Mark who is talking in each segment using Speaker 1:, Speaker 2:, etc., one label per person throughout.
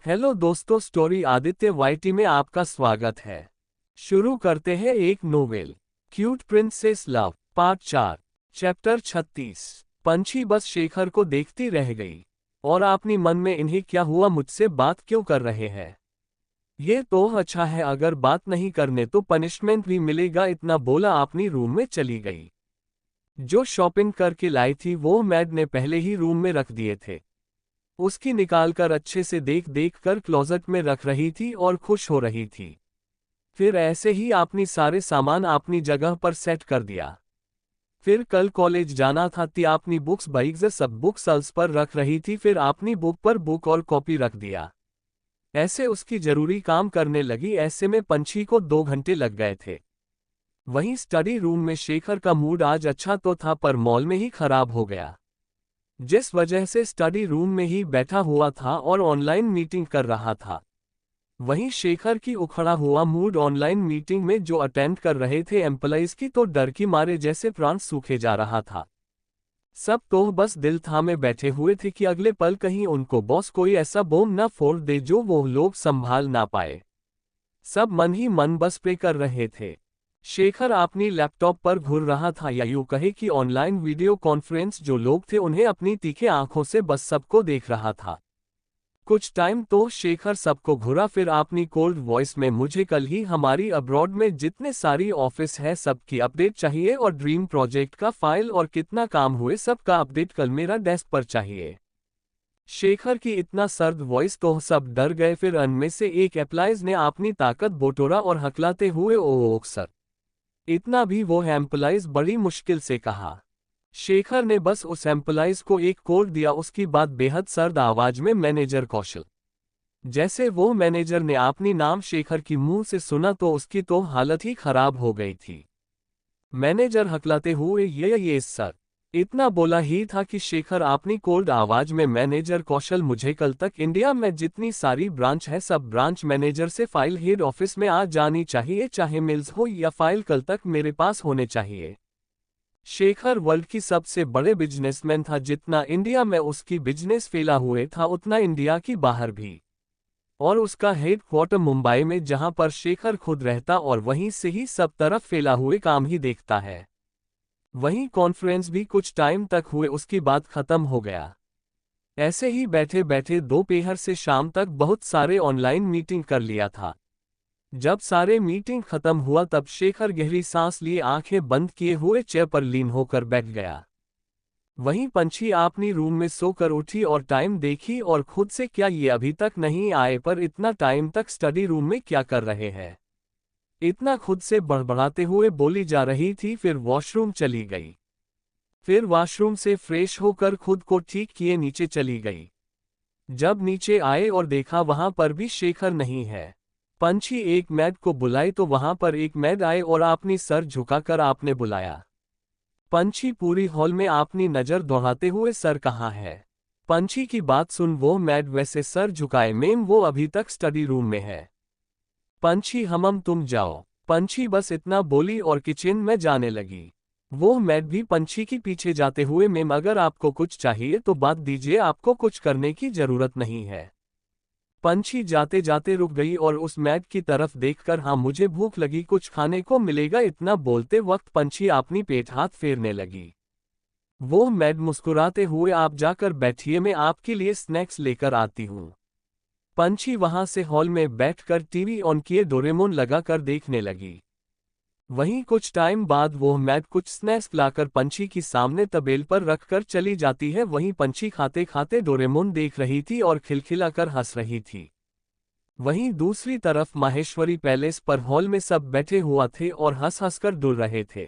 Speaker 1: Hello दोस्तों, story Aditya YT में आपका स्वागत है। शुरू करते हैं एक novel, cute princess love, part 4, chapter 36। पंछी बस शेखर को देखती रह गई और अपनी मन में इन्हें क्या हुआ, मुझसे बात क्यों कर रहे हैं। ये तो अच्छा है, अगर बात नहीं करने तो पनिशमेंट भी मिलेगा, इतना बोला अपनी रूम में चली गई। जो शॉपिंग करके लाई थी वो मैड ने पहले ही रूम में रख दिए थे। उसकी निकालकर अच्छे से देख देख कर क्लोजेट में रख रही थी और खुश हो रही थी। फिर ऐसे ही अपनी सारे सामान अपनी जगह पर सेट कर दिया। फिर कल कॉलेज जाना था, ती अपनी बुक्स बाइग्स सब बुक सेल्स पर रख रही थी, फिर अपनी बुक पर बुक और कॉपी रख दिया। ऐसे उसकी जरूरी काम करने लगी। ऐसे में पंछी को 2 घंटे लग गए थे। वहीं स्टडी रूम में शेखर का मूड आज अच्छा तो था पर मॉल में ही खराब हो गया, जिस वजह से स्टडी रूम में ही बैठा हुआ था और ऑनलाइन मीटिंग कर रहा था। वहीं शेखर की उखड़ा हुआ मूड ऑनलाइन मीटिंग में जो अटेंड कर रहे थे एम्प्लॉइज की, तो डर की मारे जैसे प्राण सूखे जा रहा था। सब तो बस दिल थामे बैठे हुए थे कि अगले पल कहीं उनको बॉस कोई ऐसा बम न फोड़ दे जो वो लोग संभाल ना पाए। सब मन ही मन बस पे कर रहे थे। शेखर अपनी लैपटॉप पर घूर रहा था, या यूं कहे कि ऑनलाइन वीडियो कॉन्फ्रेंस जो लोग थे उन्हें अपनी तीखे आंखों से बस सबको देख रहा था। कुछ टाइम तो शेखर सबको घूरा, फिर अपनी कोल्ड वॉइस में, मुझे कल ही हमारी अब्रॉड में जितने सारी ऑफिस है सबकी अपडेट चाहिए और ड्रीम प्रोजेक्ट का फाइल और कितना काम हुए सबका अपडेट कल मेरा डेस्क पर चाहिए। शेखर की इतना सर्द वॉइस तो सब डर गए। फिर उनमें से एक एम्प्लॉइज ने अपनी ताकत बटोरा और हकलाते हुए ओ सर, इतना भी वो एम्प्लॉइज बड़ी मुश्किल से कहा। शेखर ने बस उस एम्प्लॉइज को एक कोड दिया। उसकी बात बेहद सर्द आवाज में, मैनेजर कौशल। जैसे वो मैनेजर ने अपनी नाम शेखर की मुंह से सुना तो उसकी तो हालत ही खराब हो गई थी। मैनेजर हकलाते हुए, ये सर, इतना बोला ही था कि शेखर अपनी कोल्ड आवाज में, मैनेजर कौशल, मुझे कल तक इंडिया में जितनी सारी ब्रांच है सब ब्रांच मैनेजर से फाइल हेड ऑफिस में आ जानी चाहिए, चाहे मेल्स हो या फाइल कल तक मेरे पास होने चाहिए। शेखर वर्ल्ड की सबसे बड़े बिजनेसमैन था, जितना इंडिया में उसकी बिजनेस फैला हुए था उतना इंडिया की बाहर भी। और उसका हेडक्वार्टर मुंबई में, जहां पर शेखर खुद रहता और वहीं से ही सब तरफ फैला हुए काम ही देखता है। वहीं कॉन्फ्रेंस भी कुछ टाइम तक हुए, उसकी बात खत्म हो गया। ऐसे ही बैठे बैठे दोपहर से शाम तक बहुत सारे ऑनलाइन मीटिंग कर लिया था। जब सारे मीटिंग खत्म हुआ तब शेखर गहरी सांस लिए आंखें बंद किए हुए चेयर पर लीन होकर बैठ गया। वहीं पंछी अपनी रूम में सोकर उठी और टाइम देखी और खुद से, क्या ये अभी तक नहीं आए, पर इतना टाइम तक स्टडी रूम में क्या कर रहे हैं, इतना खुद से बड़बड़ाते हुए बोली जा रही थी। फिर वॉशरूम चली गई। फिर वॉशरूम से फ्रेश होकर खुद को ठीक किए नीचे चली गई। जब नीचे आए और देखा वहां पर भी शेखर नहीं है। पंछी एक मैड को बुलाई तो वहां पर एक मैड आए और अपनी सर झुकाकर आपने बुलाया। पंछी पूरी हॉल में अपनी नजर दौड़ाते हुए, सर कहाँ है। पंछी की बात सुन वो मैड वैसे सर झुकाए, मैम वो अभी तक स्टडी रूम में है। पंछी, हम तुम जाओ। पंछी बस इतना बोली और किचन में जाने लगी। वो मैड भी पंछी की पीछे जाते हुए, मैम अगर आपको कुछ चाहिए तो बात दीजिए, आपको कुछ करने की जरूरत नहीं है। पंछी जाते जाते रुक गई और उस मैड की तरफ देखकर, हाँ मुझे भूख लगी, कुछ खाने को मिलेगा, इतना बोलते वक्त पंछी अपनी पेट हाथ फेरने लगी। वो मैड मुस्कुराते हुए, आप जाकर बैठिए, मैं आपके लिए स्नैक्स लेकर आती हूँ। पंछी वहां से हॉल में बैठकर टीवी ऑन किए डोरेमोन लगाकर देखने लगी। वहीं कुछ टाइम बाद वो मैड कुछ स्नैक्स लाकर पंछी की सामने तबेल पर रखकर चली जाती है। वहीं पंछी खाते खाते डोरेमोन देख रही थी और खिलखिलाकर हंस रही थी। वहीं दूसरी तरफ माहेश्वरी पैलेस पर हॉल में सब बैठे हुआ थे और हंस हंसकर डुल रहे थे।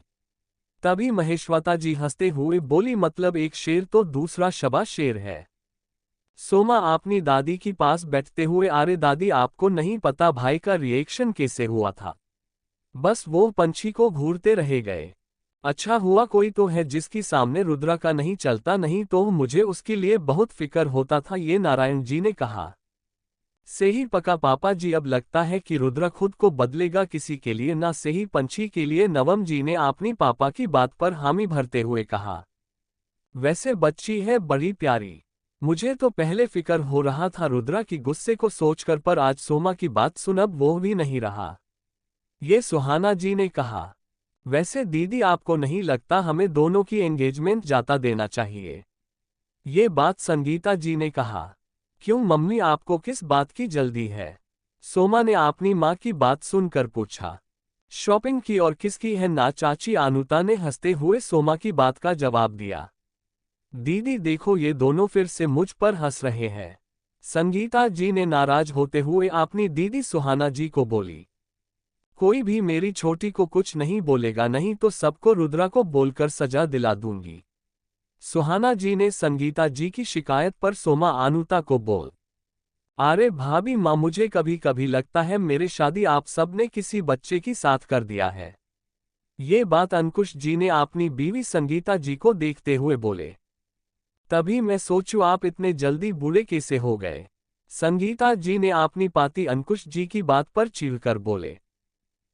Speaker 1: तभी महेश्वता जी हंसते हुए बोली, मतलब एक शेर तो दूसरा शबा शेर है। सोमा अपनी दादी की पास बैठते हुए, अरे दादी आपको नहीं पता भाई का रिएक्शन कैसे हुआ था। बस वो पंछी को घूरते रह गए। अच्छा हुआ कोई तो है जिसकी सामने रुद्रा का नहीं चलता, नहीं तो मुझे उसके लिए बहुत फिक्र होता था, ये नारायण जी ने कहा। से ही पका पापा जी, अब लगता है कि रुद्रा खुद को बदलेगा किसी के लिए, ना से ही पंछी के लिए। नवम जी ने अपनी पापा की बात पर हामी भरते हुए कहा। वैसे बच्ची है बड़ी प्यारी, मुझे तो पहले फिक्र हो रहा था रुद्रा की गुस्से को सोचकर, पर आज सोमा की बात सुन अब वो भी नहीं रहा। ये सुहाना जी ने कहा। वैसे दीदी आपको नहीं लगता हमें दोनों की एंगेजमेंट जाता देना चाहिए? ये बात संगीता जी ने कहा। क्यों मम्मी, आपको किस बात की जल्दी है? सोमा ने अपनी माँ की बात सुनकर पूछा। शॉपिंग की और किसकी है ना चाची, अनुता ने हंसते हुए सोमा की बात का जवाब दिया। दीदी देखो, ये दोनों फिर से मुझ पर हंस रहे हैं। संगीता जी ने नाराज होते हुए अपनी दीदी सुहाना जी को बोली। कोई भी मेरी छोटी को कुछ नहीं बोलेगा, नहीं तो सबको रुद्रा को बोलकर सजा दिला दूंगी। सुहाना जी ने संगीता जी की शिकायत पर सोमा अनुता को बोल। अरे भाभी माँ, मुझे कभी कभी लगता है मेरी शादी आप सब ने किसी बच्चे की साथ कर दिया है। ये बात अंकुश जी ने अपनी बीवी संगीता जी को देखते हुए बोले। तभी मैं सोचूं आप इतने जल्दी बूढ़े कैसे हो गए? संगीता जी ने अपनी पाती अंकुश जी की बात पर चीढ़कर बोले।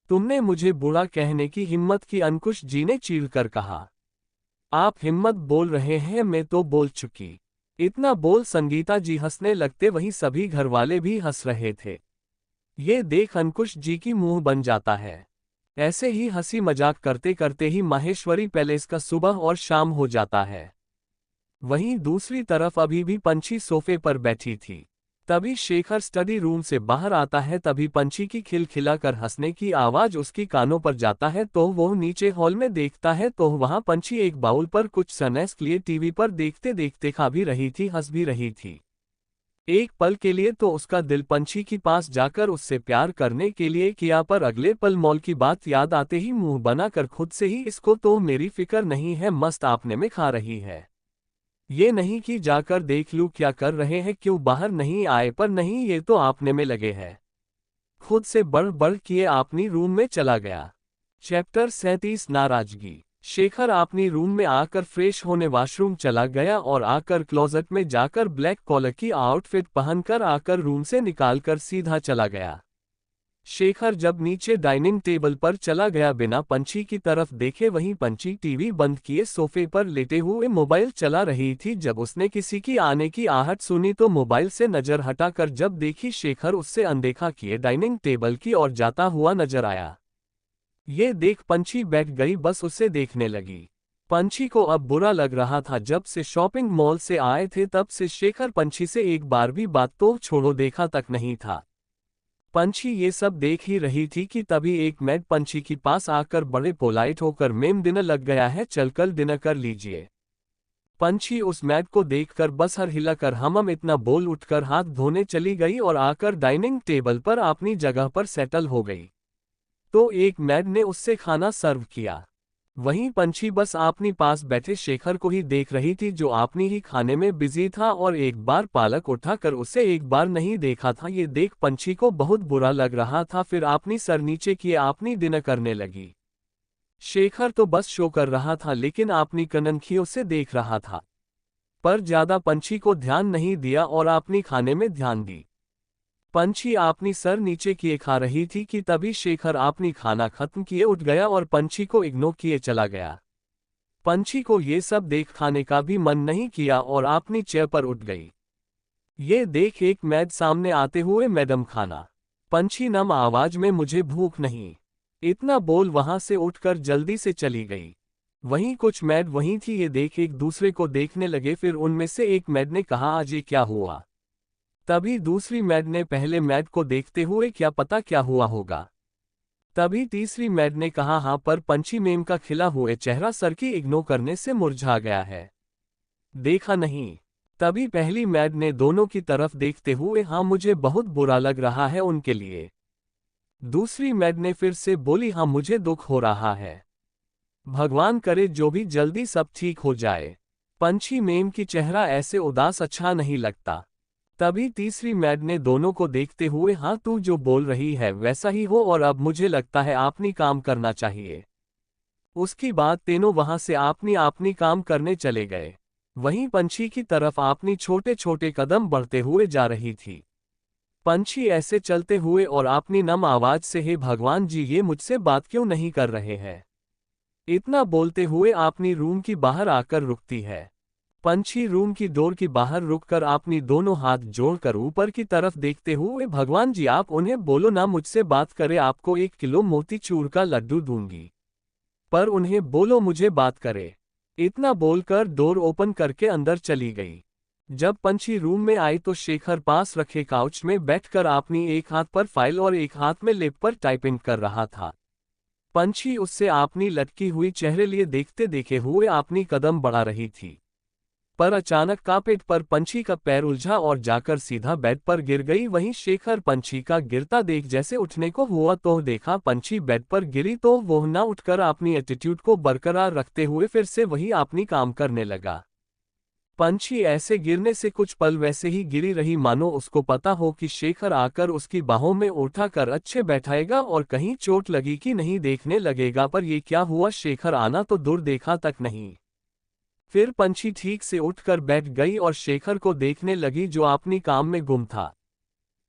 Speaker 1: तुमने मुझे बूढ़ा कहने की हिम्मत की? अंकुश जी ने चीढ़कर कहा। आप हिम्मत बोल रहे हैं, मैं तो बोल चुकी। इतना बोल संगीता जी हंसने लगते, वहीं सभी घरवाले भी हंस रहे थे। ये देख अंकुश जी की मुंह बन जाता है। ऐसे ही हंसी मजाक करते करते ही माहेश्वरी पैलेस का सुबह और शाम हो जाता है। वहीं दूसरी तरफ अभी भी पंछी सोफे पर बैठी थी। तभी शेखर स्टडी रूम से बाहर आता है। तभी पंछी की खिलखिलाकर हंसने की आवाज उसकी कानों पर जाता है तो वो नीचे हॉल में देखता है तो वहां पंछी एक बाउल पर कुछ स्नैक्स लिए टीवी पर देखते देखते खा भी रही थी, हंस भी रही थी। एक पल के लिए तो उसका दिल पंछी के पास जाकर उससे प्यार करने के लिए किया, पर अगले पल मॉल की बात याद आते ही मुंह बनाकर खुद से ही, इसको तो मेरी फिक्र नहीं है, मस्त आपने में खा रही है। ये नहीं कि जाकर देख लूं क्या कर रहे हैं, क्यों बाहर नहीं आए, पर नहीं, ये तो आपने में लगे हैं। खुद से बढ़ बढ़ किए अपनी रूम में चला गया। चैप्टर 37 नाराजगी। शेखर अपनी रूम में आकर फ्रेश होने वॉशरूम चला गया और आकर क्लोजेट में जाकर ब्लैक कॉलर की आउटफिट पहनकर आकर रूम से निकालकर सीधा चला गया। शेखर जब नीचे डाइनिंग टेबल पर चला गया बिना पंछी की तरफ देखे, वहीं पंछी टीवी बंद किए सोफे पर लेटे हुए मोबाइल चला रही थी। जब उसने किसी की आने की आहट सुनी तो मोबाइल से नजर हटाकर जब देखी, शेखर उससे अनदेखा किए डाइनिंग टेबल की ओर जाता हुआ नजर आया। ये देख पंछी बैठ गई, बस उसे देखने लगी। पंछी को अब बुरा लग रहा था। जब से शॉपिंग मॉल से आए थे तब से शेखर पंछी से एक बार भी बात तो छोड़ो देखा तक नहीं था। पंछी ये सब देख ही रही थी कि तभी एक मैड पंछी के पास आकर बड़े पोलाइट होकर, मैम डिनर लग गया है, चलकर डिनर कर लीजिए। पंछी उस मैड को देखकर बस हर हिलाकर हम इतना बोल उठकर हाथ धोने चली गई और आकर डाइनिंग टेबल पर अपनी जगह पर सेटल हो गई। तो एक मैड ने उससे खाना सर्व किया। वहीं पंछी बस अपनी पास बैठे शेखर को ही देख रही थी जो अपनी ही खाने में बिजी था और एक बार पालक उठाकर उसे एक बार नहीं देखा था। ये देख पंछी को बहुत बुरा लग रहा था। फिर अपनी सर नीचे किए अपनी डिनर करने लगी। शेखर तो बस शो कर रहा था लेकिन अपनी कनखियों से देख रहा था, पर ज्यादा पंछी को ध्यान नहीं दिया और अपनी खाने में ध्यान दी। पंछी अपनी सर नीचे किए खा रही थी कि तभी शेखर अपनी खाना खत्म किए उठ गया और पंछी को इग्नोर किए चला गया। पंछी को ये सब देख खाने का भी मन नहीं किया और अपनी चेयर पर उठ गई। ये देख एक मैड सामने आते हुए, मैडम खाना। पंछी नम आवाज में, मुझे भूख नहीं, इतना बोल वहां से उठकर जल्दी से चली गई। वहीं कुछ मैड वहीं थी। ये देख एक दूसरे को देखने लगे। फिर उनमें से एक मैड ने कहा, आज ये क्या हुआ? तभी दूसरी मैड ने पहले मैड को देखते हुए, क्या पता क्या हुआ होगा। तभी तीसरी मैड ने कहा, हाँ, पर पंछी मेम का खिला हुए चेहरा सर की इग्नोर करने से मुरझा गया है, देखा नहीं। तभी पहली मैड ने दोनों की तरफ देखते हुए, हाँ, मुझे बहुत बुरा लग रहा है उनके लिए। दूसरी मैड ने फिर से बोली, हाँ, मुझे दुख हो रहा है, भगवान करे जो भी जल्दी सब ठीक हो जाए। पंछी मेम की चेहरा ऐसे उदास अच्छा नहीं लगता। तभी तीसरी मैड ने दोनों को देखते हुए, हाँ, तू जो बोल रही है वैसा ही हो और अब मुझे लगता है आपनी काम करना चाहिए। उसकी बात तीनों वहां से आपनी काम करने चले गए। वहीं पंछी की तरफ अपनी छोटे छोटे कदम बढ़ते हुए जा रही थी। पंछी ऐसे चलते हुए और अपनी नम आवाज से, हे भगवान जी, ये मुझसे बात क्यों नहीं कर रहे हैं, इतना बोलते हुए अपनी रूम की बाहर आकर रुकती है। पंछी रूम की डोर के बाहर रुककर अपनी दोनों हाथ जोड़कर ऊपर की तरफ देखते हुए, भगवान जी आप उन्हें बोलो ना मुझसे बात करे, आपको 1 किलो मोतीचूर का लड्डू दूंगी, पर उन्हें बोलो मुझे बात करे। इतना बोलकर डोर ओपन करके अंदर चली गई। जब पंछी रूम में आई तो शेखर पास रखे काउच में बैठकर अपनी एक हाथ पर फाइल और एक हाथ में लेप पर टाइपिंग कर रहा था। पंछी उससे अपनी लटकी हुई चेहरे लिए देखते देखे हुए अपनी कदम बढ़ा रही थी, पर अचानक कार्पेट पर पंछी का पैर उलझा और जाकर सीधा बेड पर गिर गई। वहीं शेखर पंछी का गिरता देख जैसे उठने को हुआ तो देखा पंछी बेड पर गिरी तो वह न उठकर अपनी एटीट्यूड को बरकरार रखते हुए फिर से वही अपनी काम करने लगा। पंछी ऐसे गिरने से कुछ पल वैसे ही गिरी रही मानो उसको पता हो कि शेखर आकर उसकी बाहों में उठाकर अच्छे बैठाएगा और कहीं चोट लगी कि नहीं देखने लगेगा, पर ये क्या हुआ, शेखर आना तो दूर देखा तक नहीं। फिर पंछी ठीक से उठकर बैठ गई और शेखर को देखने लगी जो अपनी काम में गुम था।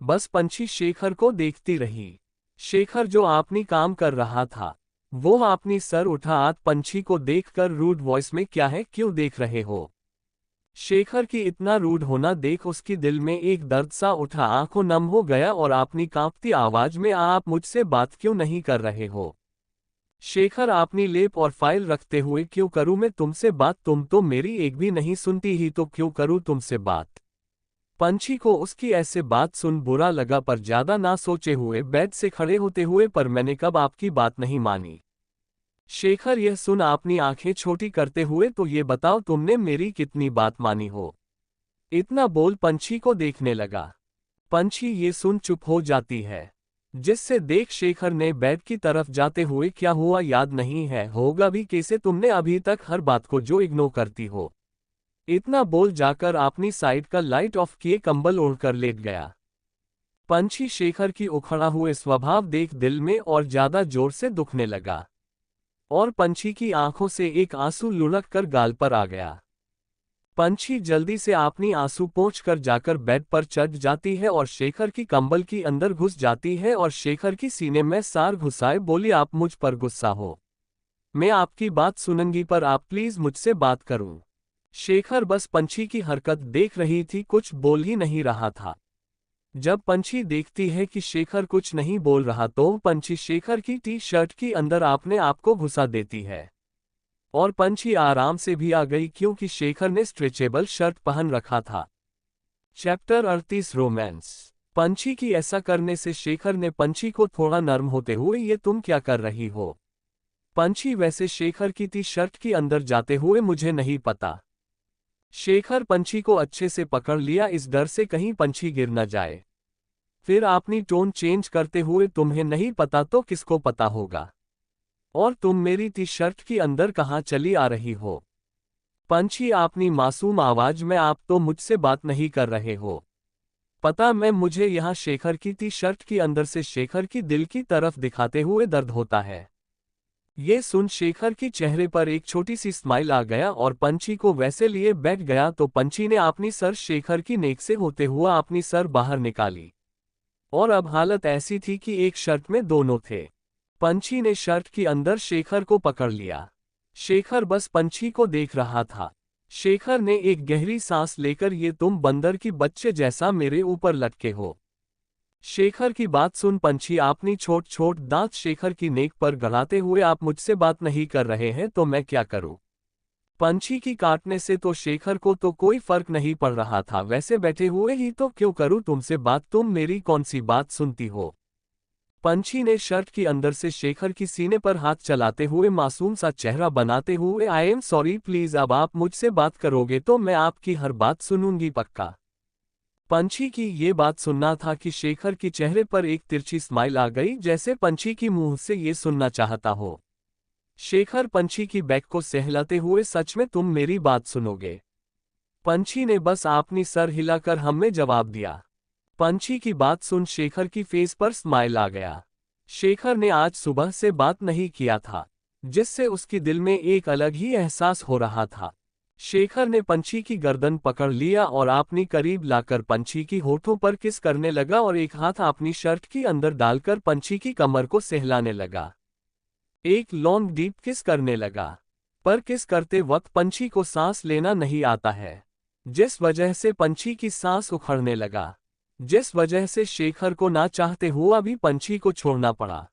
Speaker 1: बस पंछी शेखर को देखती रही। शेखर जो अपनी काम कर रहा था वो अपनी सर उठा पंछी को देखकर रूड वॉइस में, क्या है, क्यों देख रहे हो। शेखर की इतना रूड होना देख उसकी दिल में एक दर्द सा उठा, आंखों नम हो गया और अपनी कांपती आवाज में, आप मुझसे बात क्यों नहीं कर रहे हो। शेखर अपनी लेप और फाइल रखते हुए, क्यों करूं मैं तुमसे बात, तुम तो मेरी एक भी नहीं सुनती ही तो क्यों करूं तुमसे बात। पंछी को उसकी ऐसे बात सुन बुरा लगा, पर ज्यादा ना सोचे हुए बेड से खड़े होते हुए, पर मैंने कब आपकी बात नहीं मानी। शेखर यह सुन अपनी आंखें छोटी करते हुए, तो ये बताओ तुमने मेरी कितनी बात मानी हो। इतना बोल पंछी को देखने लगा। पंछी ये सुन चुप हो जाती है, जिससे देख शेखर ने बेड की तरफ जाते हुए, क्या हुआ, याद नहीं है, होगा भी कैसे, तुमने अभी तक हर बात को जो इग्नोर करती हो। इतना बोल जाकर अपनी साइड का लाइट ऑफ किए कंबल ओढ़कर लेट गया। पंछी शेखर की उखड़ा हुए स्वभाव देख दिल में और ज्यादा जोर से दुखने लगा और पंछी की आंखों से एक आंसू लुढ़क कर गाल पर आ गया। पंछी जल्दी से अपनी आंसू पोंछकर जाकर बेड पर चढ़ जाती है और शेखर की कंबल की अंदर घुस जाती है और शेखर की सीने में सार घुसाए बोली, आप मुझ पर गुस्सा हो, मैं आपकी बात सुनूंगी, पर आप प्लीज मुझसे बात करूं। शेखर बस पंछी की हरकत देख रही थी, कुछ बोल ही नहीं रहा था। जब पंछी देखती है कि शेखर कुछ नहीं बोल रहा तो पंछी शेखर की टी शर्ट की अंदर अपने आप को घुसा देती है और पंछी आराम से भी आ गई क्योंकि शेखर ने स्ट्रेचेबल शर्ट पहन रखा था। Chapter 38 romance. पंछी की ऐसा करने से शेखर ने पंछी को थोड़ा नर्म होते हुए, ये तुम क्या कर रही हो। पंछी वैसे शेखर की टी शर्ट के अंदर जाते हुए, मुझे नहीं पता। शेखर पंछी को अच्छे से पकड़ लिया इस डर से कहीं पंछी गिर न जाए। फिर अपनी टोन चेंज करते हुए, तुम्हें नहीं पता तो किसको पता होगा, और तुम मेरी टी शर्ट की अंदर कहाँ चली आ रही हो। पंछी अपनी मासूम आवाज में, आप तो मुझसे बात नहीं कर रहे हो, पता मैं मुझे यहाँ शेखर की टी शर्ट की अंदर से शेखर की दिल की तरफ दिखाते हुए दर्द होता है। ये सुन शेखर की चेहरे पर एक छोटी सी स्माइल आ गया और पंछी को वैसे लिए बैठ गया तो पंछी ने अपनी सर शेखर की नेक से होते हुआ अपनी सर बाहर निकाली और अब हालत ऐसी थी कि एक शर्ट में दोनों थे। पंछी ने शर्ट के अंदर शेखर को पकड़ लिया। शेखर बस पंछी को देख रहा था। शेखर ने एक गहरी सांस लेकर, ये तुम बंदर की बच्चे जैसा मेरे ऊपर लटके हो। शेखर की बात सुन पंछी अपनी छोट छोट दांत शेखर की नेक पर गड़ाते हुए, आप मुझसे बात नहीं कर रहे हैं तो मैं क्या करूं। पंछी की काटने से तो शेखर को तो कोई फर्क नहीं पड़ रहा था, वैसे बैठे हुए ही तो क्यों करूं तुमसे बात, तुम मेरी कौन सी बात सुनती हो। पंछी ने शर्ट के अंदर से शेखर की सीने पर हाथ चलाते हुए मासूम सा चेहरा बनाते हुए, आई एम सॉरी प्लीज, अब आप मुझसे बात करोगे तो मैं आपकी हर बात सुनूंगी पक्का। पंछी की ये बात सुनना था कि शेखर के चेहरे पर एक तिरछी स्माइल आ गई, जैसे पंछी की मुंह से ये सुनना चाहता हो। शेखर पंछी की बैक को सहलाते हुए, सच में तुम मेरी बात सुनोगे। पंछी ने बस अपनी सर हिलाकर हमें जवाब दिया। पंछी की बात सुन शेखर की फेस पर स्माइल आ गया। शेखर ने आज सुबह से बात नहीं किया था, जिससे उसकी दिल में एक अलग ही एहसास हो रहा था। शेखर ने पंछी की गर्दन पकड़ लिया और अपनी करीब लाकर पंछी की होठों पर किस करने लगा और एक हाथ अपनी शर्ट के अंदर डालकर पंछी की कमर को सहलाने लगा। एक लॉन्ग डीप किस करने लगा। पर किस करते वक्त पंछी को सांस लेना नहीं आता है, जिस वजह से पंछी की सांस उखड़ने लगा, जिस वजह से शेखर को ना चाहते हुआ भी पंछी को छोड़ना पड़ा।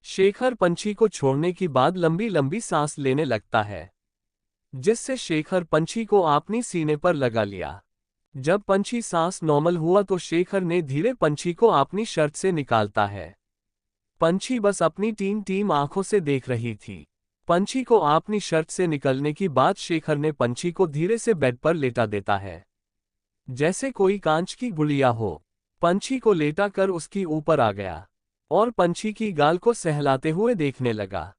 Speaker 1: शेखर पंछी को छोड़ने के बाद लंबी लंबी सांस लेने लगता है, जिससे शेखर पंछी को अपनी सीने पर लगा लिया। जब पंछी सांस नॉर्मल हुआ तो शेखर ने धीरे पंछी को अपनी शर्ट से निकालता है। पंछी बस अपनी टीम टीम आंखों से देख रही थी। पंछी को अपनी शर्ट से निकलने के बाद शेखर ने पंछी को धीरे से बेड पर लेटा देता है, जैसे कोई कांच की गुड़िया हो। पंछी को लेटा कर उसकी ऊपर आ गया और पंछी की गाल को सहलाते हुए देखने लगा।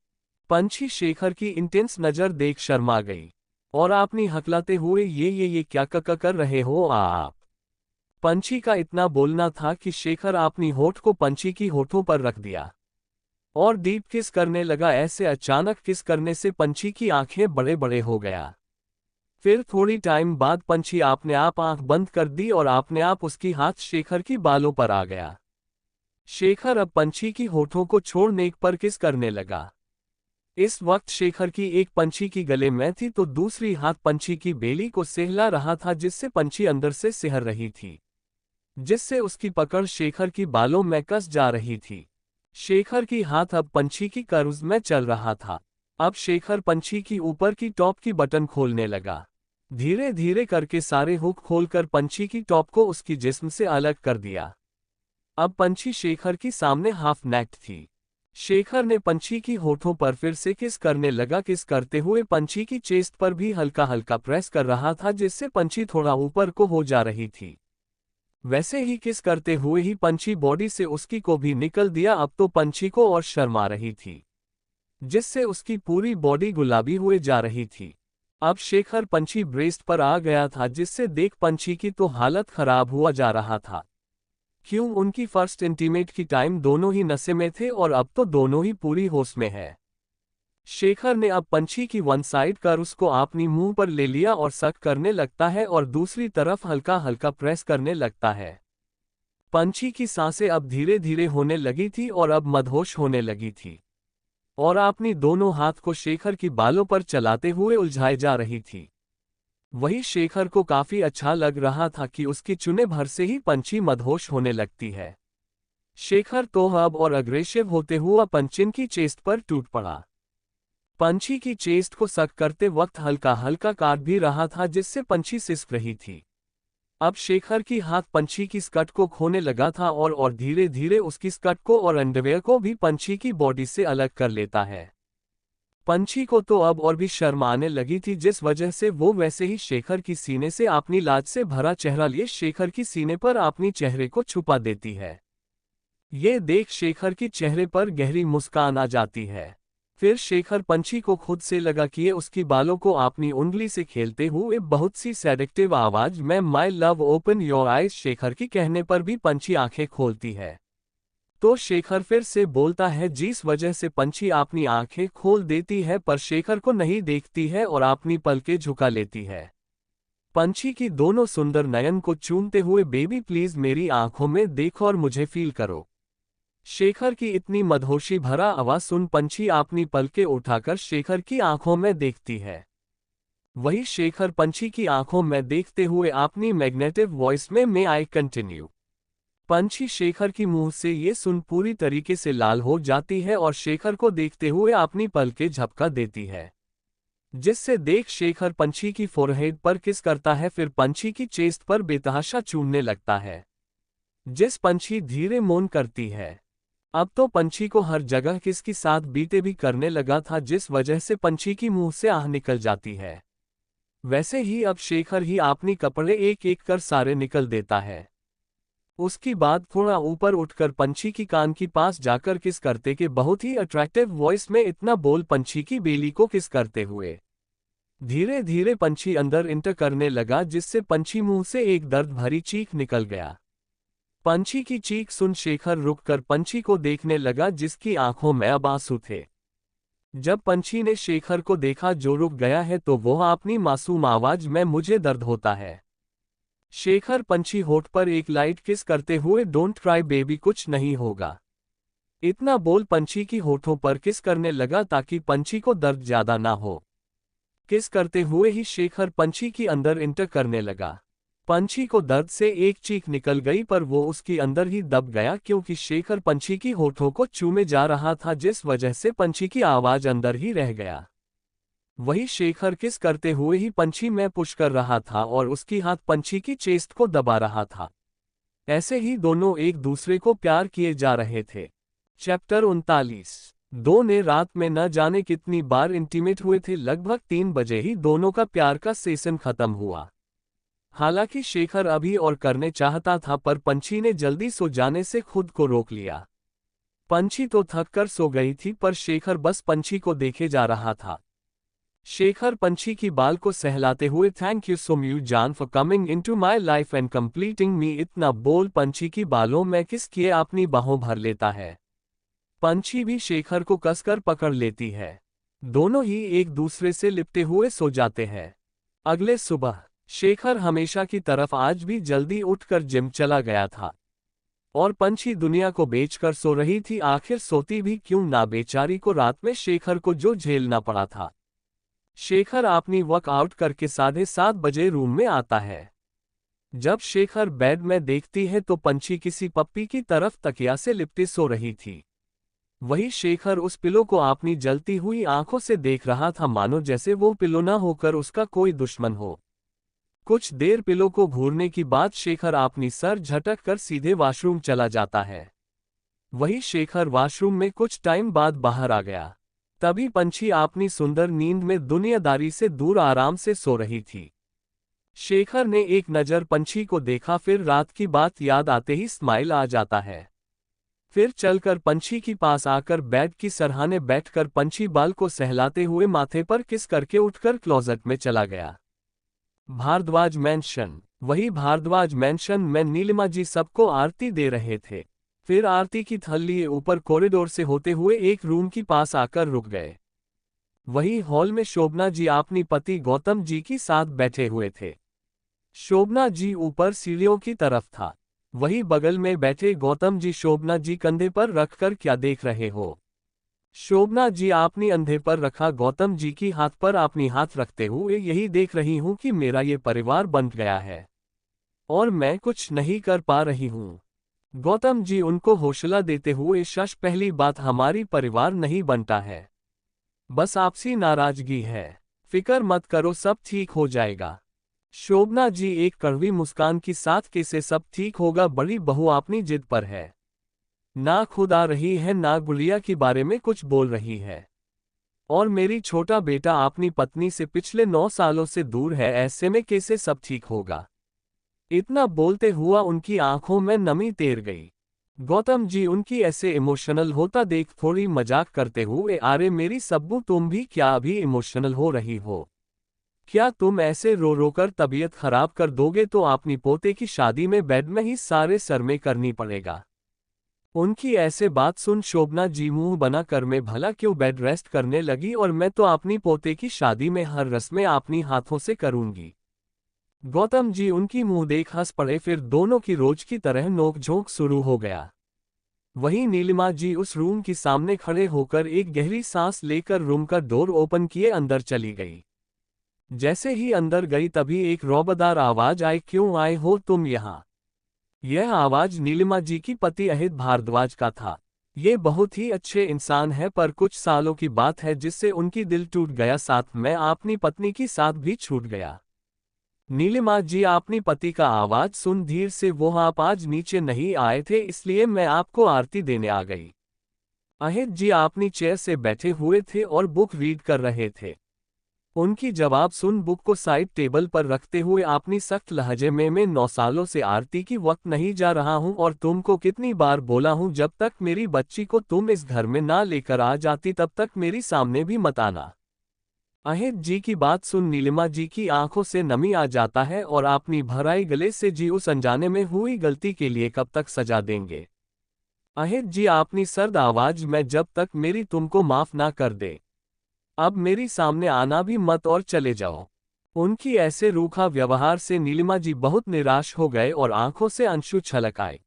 Speaker 1: पंछी शेखर की इंटेंस नजर देख शर्मा गई और अपनी हकलाते हुए ये क्या कर रहे हो आप। पंछी का इतना बोलना था कि शेखर अपनी होठ को पंछी की होठों पर रख दिया और डीप किस करने लगा। ऐसे अचानक किस करने से पंछी की आंखें बड़े बड़े हो गया। फिर थोड़ी टाइम बाद पंछी आपने आप आंख बंद कर दी और आपने आप उसकी हाथ शेखर की बालों पर आ गया। शेखर अब पंछी की होठों को छोड़ने पर किस करने लगा। इस वक्त शेखर की एक पंछी की गले में थी तो दूसरी हाथ पंछी की बेली को सहला रहा था, जिससे पंछी अंदर से सिहर रही थी, जिससे उसकी पकड़ शेखर की बालों में कस जा रही थी। शेखर की हाथ अब पंछी की कर्व्स में चल रहा था। अब शेखर पंछी की ऊपर की टॉप की बटन खोलने लगा। धीरे धीरे करके सारे हुक खोलकर पंछी की टॉप को उसकी जिस्म से अलग कर दिया। अब पंछी शेखर की सामने हाफ नेक्ड थी। शेखर ने पंछी की होठों पर फिर से किस करने लगा। किस करते हुए पंछी की चेस्ट पर भी हल्का हल्का प्रेस कर रहा था, जिससे पंछी थोड़ा ऊपर को हो जा रही थी। वैसे ही किस करते हुए ही पंछी बॉडी से उसकी को भी निकल दिया। अब तो पंछी को और शर्मा रही थी, जिससे उसकी पूरी बॉडी गुलाबी हुए जा रही थी। अब शेखर पंछी ब्रेस्ट पर आ गया था, जिससे देख पंछी की तो हालत खराब हुआ जा रहा था। क्यों, उनकी फर्स्ट इंटीमेट की टाइम दोनों ही नशे में थे और अब तो दोनों ही पूरी होश में है। शेखर ने अब पंछी की वन साइड कर उसको अपनी मुंह पर ले लिया और सक करने लगता है और दूसरी तरफ हल्का हल्का प्रेस करने लगता है। पंछी की सांसें अब धीरे धीरे होने लगी थी और अब मदहोश होने लगी थी और अपनी दोनों हाथ को शेखर की बालों पर चलाते हुए उलझाए जा रही थी। वही शेखर को काफी अच्छा लग रहा था कि उसकी चुने भर से ही पंछी मदहोश होने लगती है। शेखर तो अब और अग्रेसिव होते हुआ पंचिन की चेस्ट पर टूट पड़ा। पंछी की चेस्ट को सक करते वक्त हल्का हल्का काट भी रहा था, जिससे पंछी सिसक रही थी। अब शेखर की हाथ पंछी की स्कर्ट को खोने लगा था और धीरे धीरे उसकी स्कर्ट को और अंडरवेयर को भी पंछी की बॉडी से अलग कर लेता है। पंछी को तो अब और भी शर्म आने लगी थी, जिस वजह से वो वैसे ही शेखर की सीने से अपनी लाज से भरा चेहरा लिए शेखर की सीने पर अपनी चेहरे को छुपा देती है। ये देख शेखर की चेहरे पर गहरी मुस्कान आ जाती है। फिर शेखर पंछी को खुद से लगा किए उसकी बालों को अपनी उंगली से खेलते हुए बहुत सी सेडेक्टिव आवाज में my love open your eyes Shekhar की कहने पर भी पंछी आंखें खोलती है। तो शेखर फिर से बोलता है, जिस वजह से पंछी अपनी आंखें खोल देती है पर शेखर को नहीं देखती है और अपनी पलकें झुका लेती है। पंछी की दोनों सुंदर नयन को चूमते हुए, बेबी प्लीज मेरी आंखों में देखो और मुझे फील करो। शेखर की इतनी मदहोशी भरा आवाज सुन पंछी अपनी पलकें उठाकर शेखर की आंखों में देखती है। वही शेखर पंछी की आंखों में देखते हुए अपनी मैग्नेटिव वॉइस में मे आई कंटिन्यू। पंछी शेखर की मुंह से ये सुन पूरी तरीके से लाल हो जाती है और शेखर को देखते हुए अपनी पलकें झपका देती है, जिससे देख शेखर पंछी की फोरहेड पर किस करता है। फिर पंछी की चेस्ट पर बेतहाशा चूमने लगता है, जिस पंछी धीरे मौन करती है। अब तो पंछी को हर जगह किसकी साथ बीते भी करने लगा था, जिस वजह से पंछी की मुंह से आह निकल जाती है। वैसे ही अब शेखर ही अपनी कपड़े एक एक कर सारे निकल देता है। उसकी बाद थोड़ा ऊपर उठकर पंछी की कान के पास जाकर किस करते के बहुत ही अट्रैक्टिव वॉइस में इतना बोल पंछी की बेली को किस करते हुए धीरे धीरे पंछी अंदर इंटर करने लगा, जिससे पंछी मुंह से एक दर्द भरी चीख निकल गया। पंछी की चीख सुन शेखर रुककर पंछी को देखने लगा, जिसकी आंखों में अब आंसू थे। जब पंछी ने शेखर को देखा जो रुक गया है, तो वो अपनी मासूम आवाज में मुझे दर्द होता है। शेखर पंछी होठ पर एक लाइट किस करते हुए डोंट क्राई बेबी कुछ नहीं होगा, इतना बोल पंछी की होठों पर किस करने लगा ताकि पंछी को दर्द ज्यादा ना हो। किस करते हुए ही शेखर पंछी की अंदर इंटर करने लगा। पंछी को दर्द से एक चीख निकल गई पर वो उसकी अंदर ही दब गया क्योंकि शेखर पंछी की होठों को चूमे जा रहा था, जिस वजह से पंछी की आवाज अंदर ही रह गया। वही शेखर किस करते हुए ही पंछी में पुश कर रहा था और उसकी हाथ पंछी की चेस्ट को दबा रहा था। ऐसे ही दोनों एक दूसरे को प्यार किए जा रहे थे। चैप्टर 39। दो ने रात में न जाने कितनी बार इंटीमेट हुए थे। लगभग 3 बजे ही दोनों का प्यार का सेशन खत्म हुआ। हालांकि शेखर अभी और करने चाहता था पर पंछी ने जल्दी सो जाने से खुद को रोक लिया। पंछी तो थक कर सो गई थी पर शेखर बस पंछी को देखे जा रहा था। शेखर पंछी की बाल को सहलाते हुए थैंक यू सो मच जान for coming into my life and completing me इतना बोल पंछी की बालों में किस किए अपनी बाहों भर लेता है। पंछी भी शेखर को कसकर पकड़ लेती है। दोनों ही एक दूसरे से लिपटे हुए सो जाते हैं। अगले सुबह शेखर हमेशा की तरफ आज भी जल्दी उठकर जिम चला गया था और पंछी दुनिया को बेचकर सो रही थी। आखिर सोती भी क्यों ना, बेचारी को रात में शेखर को जो झेलना पड़ा था। शेखर अपनी वर्कआउट करके 7:30 बजे रूम में आता है। जब शेखर बेड में देखती है तो पंछी किसी पप्पी की तरफ तकिया से लिपटे सो रही थी। वही शेखर उस पिलो को अपनी जलती हुई आंखों से देख रहा था, मानो जैसे वो पिलो ना होकर उसका कोई दुश्मन हो। कुछ देर पिलो को घूरने की बाद शेखर अपनी सर झटक कर सीधे वॉशरूम चला जाता है। वही शेखर वॉशरूम में कुछ टाइम बाद बाहर आ गया। तभी पंछी अपनी सुंदर नींद में दुनियादारी से दूर आराम से सो रही थी। शेखर ने एक नज़र पंछी को देखा, फिर रात की बात याद आते ही स्माइल आ जाता है। फिर चलकर पंछी के पास आकर बेड की सरहाने बैठकर पंछी बाल को सहलाते हुए माथे पर किस करके उठकर क्लोजेट में चला गया। भारद्वाज मैंशन। वही भारद्वाज मैंशन में नीलिमा जी सबको आरती दे रहे थे। फिर आरती की थल लिए ऊपर कॉरिडोर से होते हुए एक रूम के पास आकर रुक गए। वही हॉल में शोभना जी अपनी पति गौतम जी के साथ बैठे हुए थे। शोभना जी ऊपर सीढ़ियों की तरफ था। वही बगल में बैठे गौतम जी शोभना जी कंधे पर रखकर क्या देख रहे हो। शोभना जी अपनी अंधे पर रखा गौतम जी की हाथ पर अपनी हाथ रखते हुए यही देख रही हूं कि मेरा ये परिवार बन गया है और मैं कुछ नहीं कर पा रही हूं। गौतम जी उनको हौसला देते हुए शश, पहली बात हमारी परिवार नहीं बनता है, बस आपसी नाराजगी है, फिक्र मत करो सब ठीक हो जाएगा। शोभना जी एक कड़वी मुस्कान के साथ कैसे सब ठीक होगा, बड़ी बहू अपनी जिद पर है, ना खुद आ रही है ना गुलिया के बारे में कुछ बोल रही है, और मेरी छोटा बेटा अपनी पत्नी से पिछले 9 सालों से दूर है, ऐसे में कैसे सब ठीक होगा। इतना बोलते हुआ उनकी आंखों में नमी तैर गई। गौतम जी उनकी ऐसे इमोशनल होता देख थोड़ी मजाक करते हुए, अरे मेरी सब्बू तुम भी क्या अभी इमोशनल हो रही हो, क्या तुम ऐसे रो रो कर तबीयत खराब कर दोगे तो अपनी पोते की शादी में बेड में ही सारे सरमे करनी पड़ेगा। उनकी ऐसे बात सुन शोभना जी मुंह बना कर मैं भला क्यों बेड रेस्ट करने लगी, और मैं तो अपनी पोते की शादी में हर रस्में अपनी हाथों से करूंगी। गौतम जी उनकी मुंह देख हंस पड़े। फिर दोनों की रोज की तरह नोकझोंक शुरू हो गया। वहीं नीलिमा जी उस रूम के सामने खड़े होकर एक गहरी सांस लेकर रूम का डोर ओपन किए अंदर चली गई। जैसे ही अंदर गई तभी एक रौबदार आवाज आई, क्यों आए हो तुम यहाँ। यह आवाज नीलिमा जी की पति अहित भारद्वाज का था। ये बहुत ही अच्छे इंसान है पर कुछ सालों की बात है जिससे उनकी दिल टूट गया, साथ में अपनी पत्नी की साथ भी छूट गया। नीलिमा जी अपनी पति का आवाज सुन धीर से, वो आप आज नीचे नहीं आए थे इसलिए मैं आपको आरती देने आ गई। अहित जी अपनी चेयर से बैठे हुए थे और बुक रीड कर रहे थे। उनकी जवाब सुन बुक को साइड टेबल पर रखते हुए अपनी सख्त लहजे में, मैं 9 सालों से आरती की वक्त नहीं जा रहा हूं और तुमको कितनी बार बोला हूं जब तक मेरी बच्ची को तुम इस घर में ना लेकर आ जाती तब तक मेरी सामने भी मत आना। अहित जी की बात सुन नीलिमा जी की आंखों से नमी आ जाता है और अपनी भराई गले से, जी उस अनजाने में हुई गलती के लिए कब तक सजा देंगे। अहित जी अपनी सर्द आवाज में, जब तक मेरी तुमको माफ ना कर दे अब मेरी सामने आना भी मत और चले जाओ। उनकी ऐसे रूखा व्यवहार से नीलिमा जी बहुत निराश हो गए और आंखों से अंशु छलक आए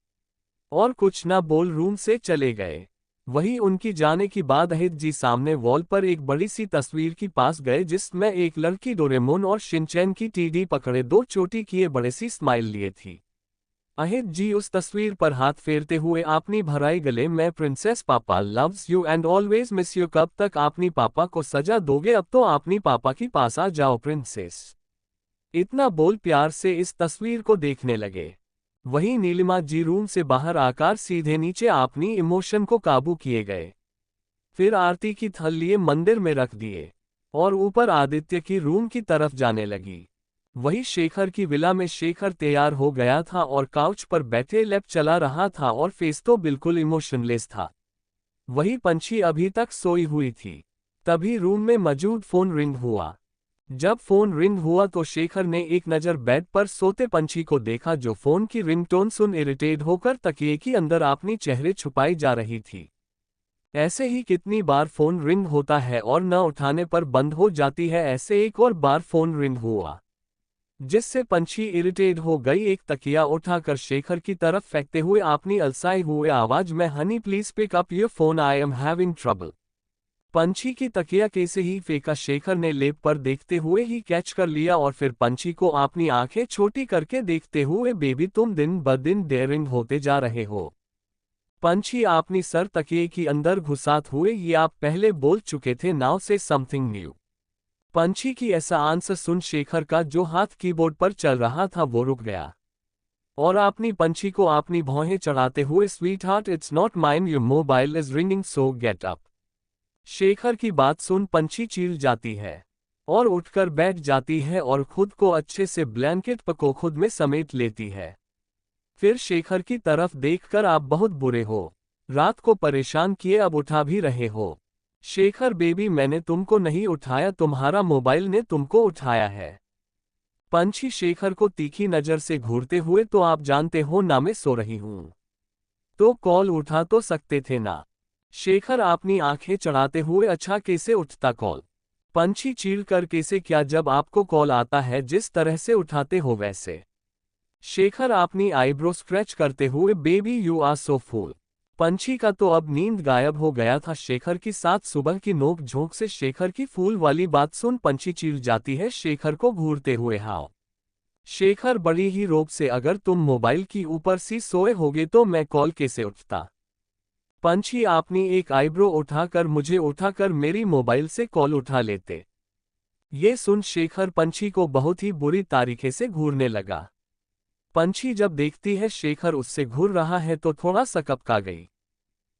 Speaker 1: और कुछ न बोल रूम से चले गए। वही उनकी जाने के बाद अहित जी सामने वॉल पर एक बड़ी सी तस्वीर के पास गए जिसमें एक लड़की डोरेमोन और शिनचैन की टीडी पकड़े दो चोटी किए बड़े सी स्माइल लिए थी। अहित जी उस तस्वीर पर हाथ फेरते हुए आपनी भराई गले में प्रिंसेस पापा loves you and always miss you. कब तक आपनी पापा को सजा दोगे, अब तो आपनी पापा की पास आ जाओ प्रिंसेस। इतना बोल प्यार से इस तस्वीर को देखने लगे। वहीं नीलिमा जी रूम से बाहर आकर सीधे नीचे अपनी इमोशन को काबू किए गए। फिर आरती की थल लिए मंदिर में रख दिए और ऊपर आदित्य की रूम की तरफ जाने लगी। वही शेखर की विला में शेखर तैयार हो गया था और काउच पर बैठे लैप चला रहा था और फेस तो बिल्कुल इमोशनलेस था। वही पंछी अभी तक सोई हुई थी। तभी रूम में मौजूद फोन रिंग हुआ। जब फोन रिंग हुआ तो शेखर ने एक नज़र बेड पर सोते पंछी को देखा जो फोन की रिंगटोन सुन इरिटेट होकर तकिए के अंदर अपनी चेहरे छुपाई जा रही थी। ऐसे ही कितनी बार फोन रिंग होता है और न उठाने पर बंद हो जाती है। ऐसे एक और बार फोन रिंग हुआ जिससे पंछी इरिटेट हो गई। एक तकिया उठाकर शेखर की तरफ फेंकते हुए अपनी अलसाई हुए आवाज में, honey please pick up your phone, I am having trouble. पंछी की तकिया कैसे ही फेंका शेखर ने लेप पर देखते हुए ही कैच कर लिया और फिर पंछी को अपनी आंखें छोटी करके देखते हुए, बेबी तुम दिन ब दिन डेयरिंग होते जा रहे हो। पंछी अपनी सर तकिए के अंदर घुसात हुए, ये आप पहले बोल चुके थे, नाउ से समथिंग न्यू। पंछी की ऐसा आंसर सुन शेखर का जो हाथ कीबोर्ड पर चल रहा था वो रुक गया और अपनी पंछी को अपनी भौहें चढ़ाते हुए, sweet heart it's not mine, your mobile is ringing so get up. Shekhar की बात सुन पंछी चील जाती है और उठकर बैठ जाती है और खुद को अच्छे से ब्लैंकेट को खुद में समेट लेती है। फिर शेखर की तरफ देखकर, आप बहुत बुरे हो, रात को परेशान किए, अब उठा भी रहे हो। शेखर बेबी मैंने तुमको नहीं उठाया, तुम्हारा मोबाइल ने तुमको उठाया है। पंछी शेखर को तीखी नजर से घूरते हुए, तो आप जानते हो ना मैं सो रही हूं, तो कॉल उठा तो सकते थे ना। शेखर अपनी आंखें चढ़ाते हुए, अच्छा कैसे उठता कॉल। पंछी चील कर, कैसे क्या, जब आपको कॉल आता है जिस तरह से उठाते हो वैसे। शेखर अपनी आईब्रो स्क्रैच करते हुए, बेबी यू आर सो फूल। पंछी का तो अब नींद गायब हो गया था शेखर की साथ सुबह की नोक झोंक से। शेखर की फूल वाली बात सुन पंछी चील जाती है शेखर को घूरते हुए। हाओ शेखर बड़ी ही रोब से, अगर तुम मोबाइल की ऊपर सी सोए होगे तो मैं कॉल कैसे उठता। पंछी अपनी एक आईब्रो उठाकर, मुझे उठाकर मेरी मोबाइल से कॉल उठा लेते। ये सुन शेखर पंछी को बहुत ही बुरी तरीके से घूरने लगा। पंछी जब देखती है शेखर उससे घूर रहा है तो थोड़ा सा कपका गई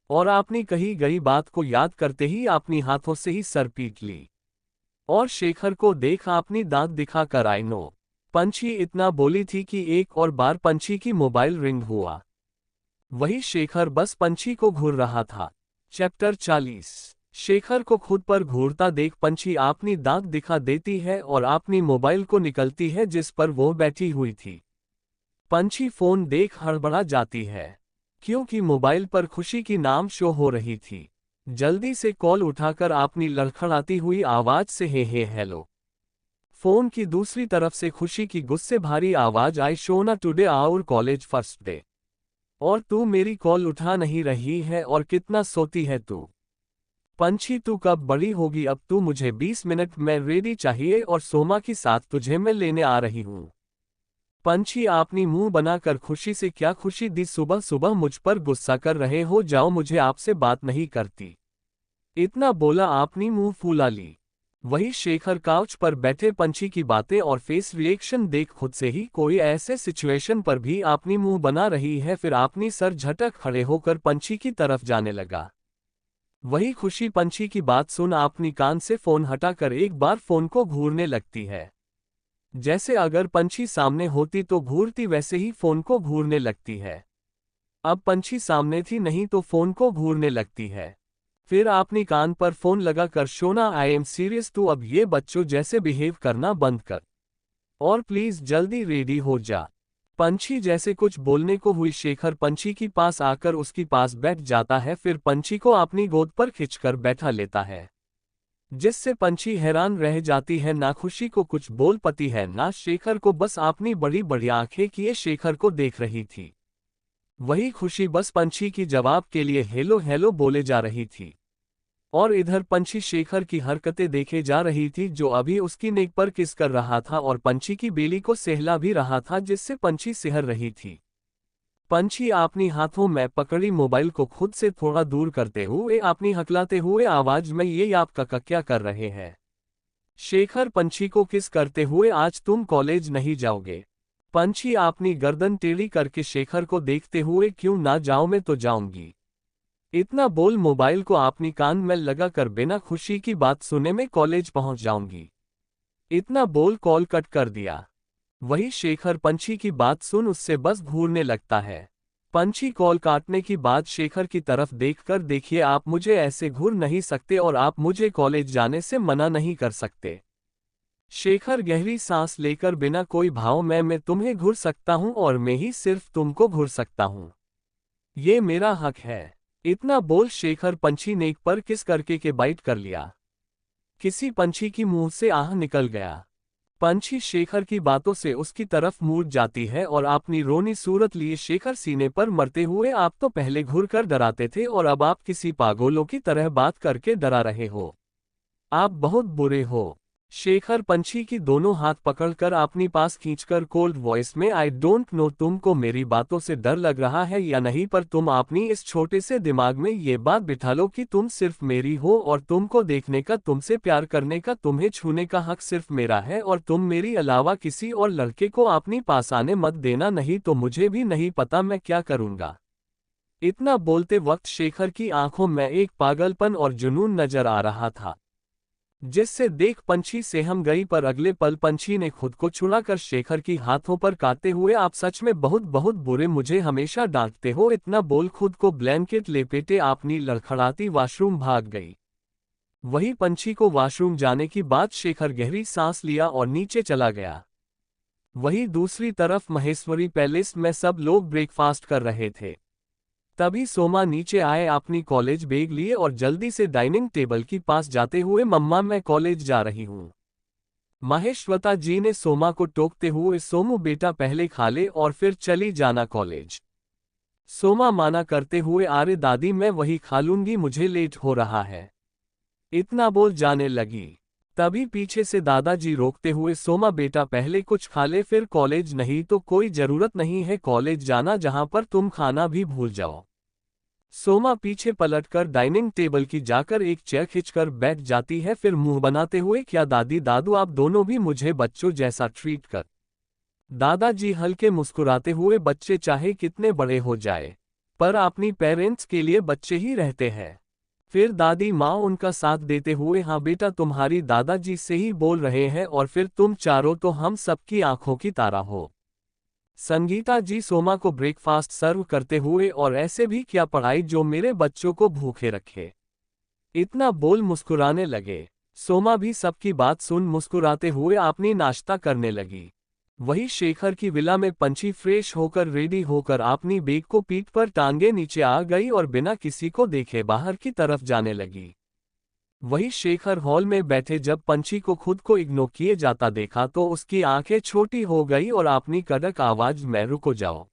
Speaker 1: और अपनी कही गई बात को याद करते ही अपनी हाथों से ही सर पीट ली और शेखर को देख अपनी दांत दिखाकर, आई नो। पंछी इतना बोली थी कि एक और बार पंछी की मोबाइल रिंग हुआ। वही शेखर बस पंछी को घूर रहा था। चैप्टर 40। शेखर को खुद पर घूरता देख पंछी अपनी दांत दिखा देती है और अपनी मोबाइल को निकलती है जिस पर वो बैठी हुई थी। पंछी फोन देख हड़बड़ा जाती है क्योंकि मोबाइल पर खुशी की नाम शो हो रही थी। जल्दी से कॉल उठाकर अपनी लड़खड़ाती हुई आवाज से, हे हेलो। फोन की दूसरी तरफ से खुशी की गुस्से भारी आवाज आई, शोना today our college first day, और तू मेरी कॉल उठा नहीं रही है और कितना सोती है तू। पंछी तू कब बड़ी होगी, अब तू मुझे 20 मिनट में रेडी चाहिए और सोमा के साथ तुझे मैं लेने आ रही हूँ। पंछी अपनी मुंह बनाकर खुशी से, क्या खुशी दी, सुबह सुबह मुझ पर गुस्सा कर रहे हो, जाओ मुझे आपसे बात नहीं करती। इतना बोला अपनी मुंह फुला ली। वही शेखर काउच पर बैठे पंछी की बातें और फेस रिएक्शन देख खुद से ही कोई ऐसे सिचुएशन पर भी अपनी मुंह बना रही है। फिर अपनी सर झटक खड़े होकर पंछी की तरफ जाने लगा। वही खुशी पंछी की बात सुन अपनी कान से फोन हटाकर एक बार फोन को घूरने लगती है। जैसे अगर पंछी सामने होती तो घूरती, वैसे ही फोन को घूरने लगती है। अब पंछी सामने थी नहीं तो फोन को घूरने लगती है। फिर अपनी कान पर फोन लगाकर, शोना आई एम सीरियस, तू अब ये बच्चों जैसे बिहेव करना बंद कर और प्लीज जल्दी रेडी हो जा। पंछी जैसे कुछ बोलने को हुई, शेखर पंछी के पास आकर उसके पास बैठ जाता है। फिर पंछी को अपनी गोद पर खिंचकर बैठा लेता है जिससे पंछी हैरान रह जाती है, ना खुशी को कुछ बोल पाती है ना शेखर को, बस अपनी बड़ी बड़ी आंखें किए शेखर को देख रही थी। वही खुशी बस पंछी की जवाब के लिए हेलो हेलो बोले जा रही थी। और इधर पंछी शेखर की हरकतें देखे जा रही थी, जो अभी उसकी नेक पर किस कर रहा था और पंछी की बेली को सहला भी रहा था, जिससे पंछी सिहर रही थी। पंछी अपनी हाथों में पकड़ी मोबाइल को खुद से थोड़ा दूर करते हुए अपनी हकलाते हुए आवाज में ये आप काका क्या कर रहे हैं। शेखर पंछी को किस करते हुए, आज तुम कॉलेज नहीं जाओगे। पंछी अपनी गर्दन टेढ़ी करके शेखर को देखते हुए, क्यों ना जाऊं, मैं तो जाऊंगी। इतना बोल मोबाइल को अपनी कान में लगाकर बिना खुशी की बात सुने में कॉलेज पहुंच जाऊंगी। इतना बोल कॉल कट कर दिया। वही शेखर पंछी की बात सुन उससे बस घूरने लगता है। पंछी कॉल काटने की बाद शेखर की तरफ देखकर, देखिए आप मुझे ऐसे घूर नहीं सकते और आप मुझे कॉलेज जाने से मना नहीं कर सकते। शेखर गहरी सांस लेकर, बिना कोई भाव में मैं तुम्हें घूर सकता हूं और मैं ही सिर्फ तुमको घूर सकता हूं। ये मेरा हक है। इतना बोल शेखर पंछी नेक पर किस करके के बाइट कर लिया। किसी पंछी की मुंह से आह निकल गया। पंछी शेखर की बातों से उसकी तरफ मुड़ जाती है और अपनी रोनी सूरत लिए शेखर सीने पर मरते हुए, आप तो पहले घूर कर डराते थे और अब आप किसी पागलों की तरह बात करके डरा रहे हो। आप बहुत बुरे हो। शेखर पंछी की दोनों हाथ पकड़कर अपनी पास खींचकर कोल्ड वॉइस में, आई डोंट नो तुमको मेरी बातों से डर लग रहा है या नहीं, पर तुम अपनी इस छोटे से दिमाग में ये बात बिठा लो कि तुम सिर्फ मेरी हो और तुमको देखने का, तुमसे प्यार करने का, तुम्हें छूने का हक सिर्फ मेरा है और तुम मेरी अलावा किसी और लड़के को अपनी पास आने मत देना, नहीं तो मुझे भी नहीं पता मैं क्या करूंगा। इतना बोलते वक्त शेखर की आंखों में एक पागलपन और जुनून नजर आ रहा था, जिससे देख पंछी सहम गई, पर अगले पल पंछी ने खुद को छुड़ाकर शेखर की हाथों पर काटते हुए, आप सच में बहुत बहुत बुरे, मुझे हमेशा डांटते हो। इतना बोल खुद को ब्लैंकेट लेपेटे अपनी लड़खड़ाती वॉशरूम भाग गई। वही पंछी को वॉशरूम जाने की बाद शेखर गहरी सांस लिया और नीचे चला गया। वही दूसरी तरफ महेश्वरी पैलेस में सब लोग ब्रेकफास्ट कर रहे थे। तभी सोमा नीचे आए अपनी कॉलेज बैग लिए और जल्दी से डाइनिंग टेबल के पास जाते हुए, मम्मा मैं कॉलेज जा रही हूँ। महेश्वता जी ने सोमा को टोकते हुए, सोमू बेटा पहले खा ले और फिर चली जाना कॉलेज। सोमा माना करते हुए, अरे दादी मैं वही खा लूंगी, मुझे लेट हो रहा है। इतना बोल जाने लगी। तभी पीछे से दादाजी रोकते हुए, सोमा बेटा पहले कुछ खा ले फिर कॉलेज, नहीं तो कोई जरूरत नहीं है कॉलेज जाना जहां पर तुम खाना भी भूल जाओ। सोमा पीछे पलटकर डाइनिंग टेबल की जाकर एक चेयर खींचकर बैठ जाती है, फिर मुंह बनाते हुए, क्या दादी दादू आप दोनों भी मुझे बच्चों जैसा ट्रीट कर। दादाजी हल्के मुस्कुराते हुए, बच्चे चाहे कितने बड़े हो जाए पर अपनी पेरेंट्स के लिए बच्चे ही रहते हैं। फिर दादी माँ उनका साथ देते हुए, हाँ बेटा तुम्हारी दादाजी से ही बोल रहे हैं और फिर तुम चारों तो हम सबकी आंखों की तारा हो। संगीता जी सोमा को ब्रेकफास्ट सर्व करते हुए, और ऐसे भी क्या पढ़ाई जो मेरे बच्चों को भूखे रखे। इतना बोल मुस्कुराने लगे। सोमा भी सबकी बात सुन मुस्कुराते हुए अपनी नाश्ता करने लगी। वही शेखर की विला में पंछी फ्रेश होकर रेडी होकर अपनी बैग को पीठ पर टांगे नीचे आ गई और बिना किसी को देखे बाहर की तरफ जाने लगी। वही शेखर हॉल में बैठे जब पंछी को खुद को इग्नोर किए जाता देखा तो उसकी आंखें छोटी हो गई और अपनी कड़क आवाज में, रुको जाओ।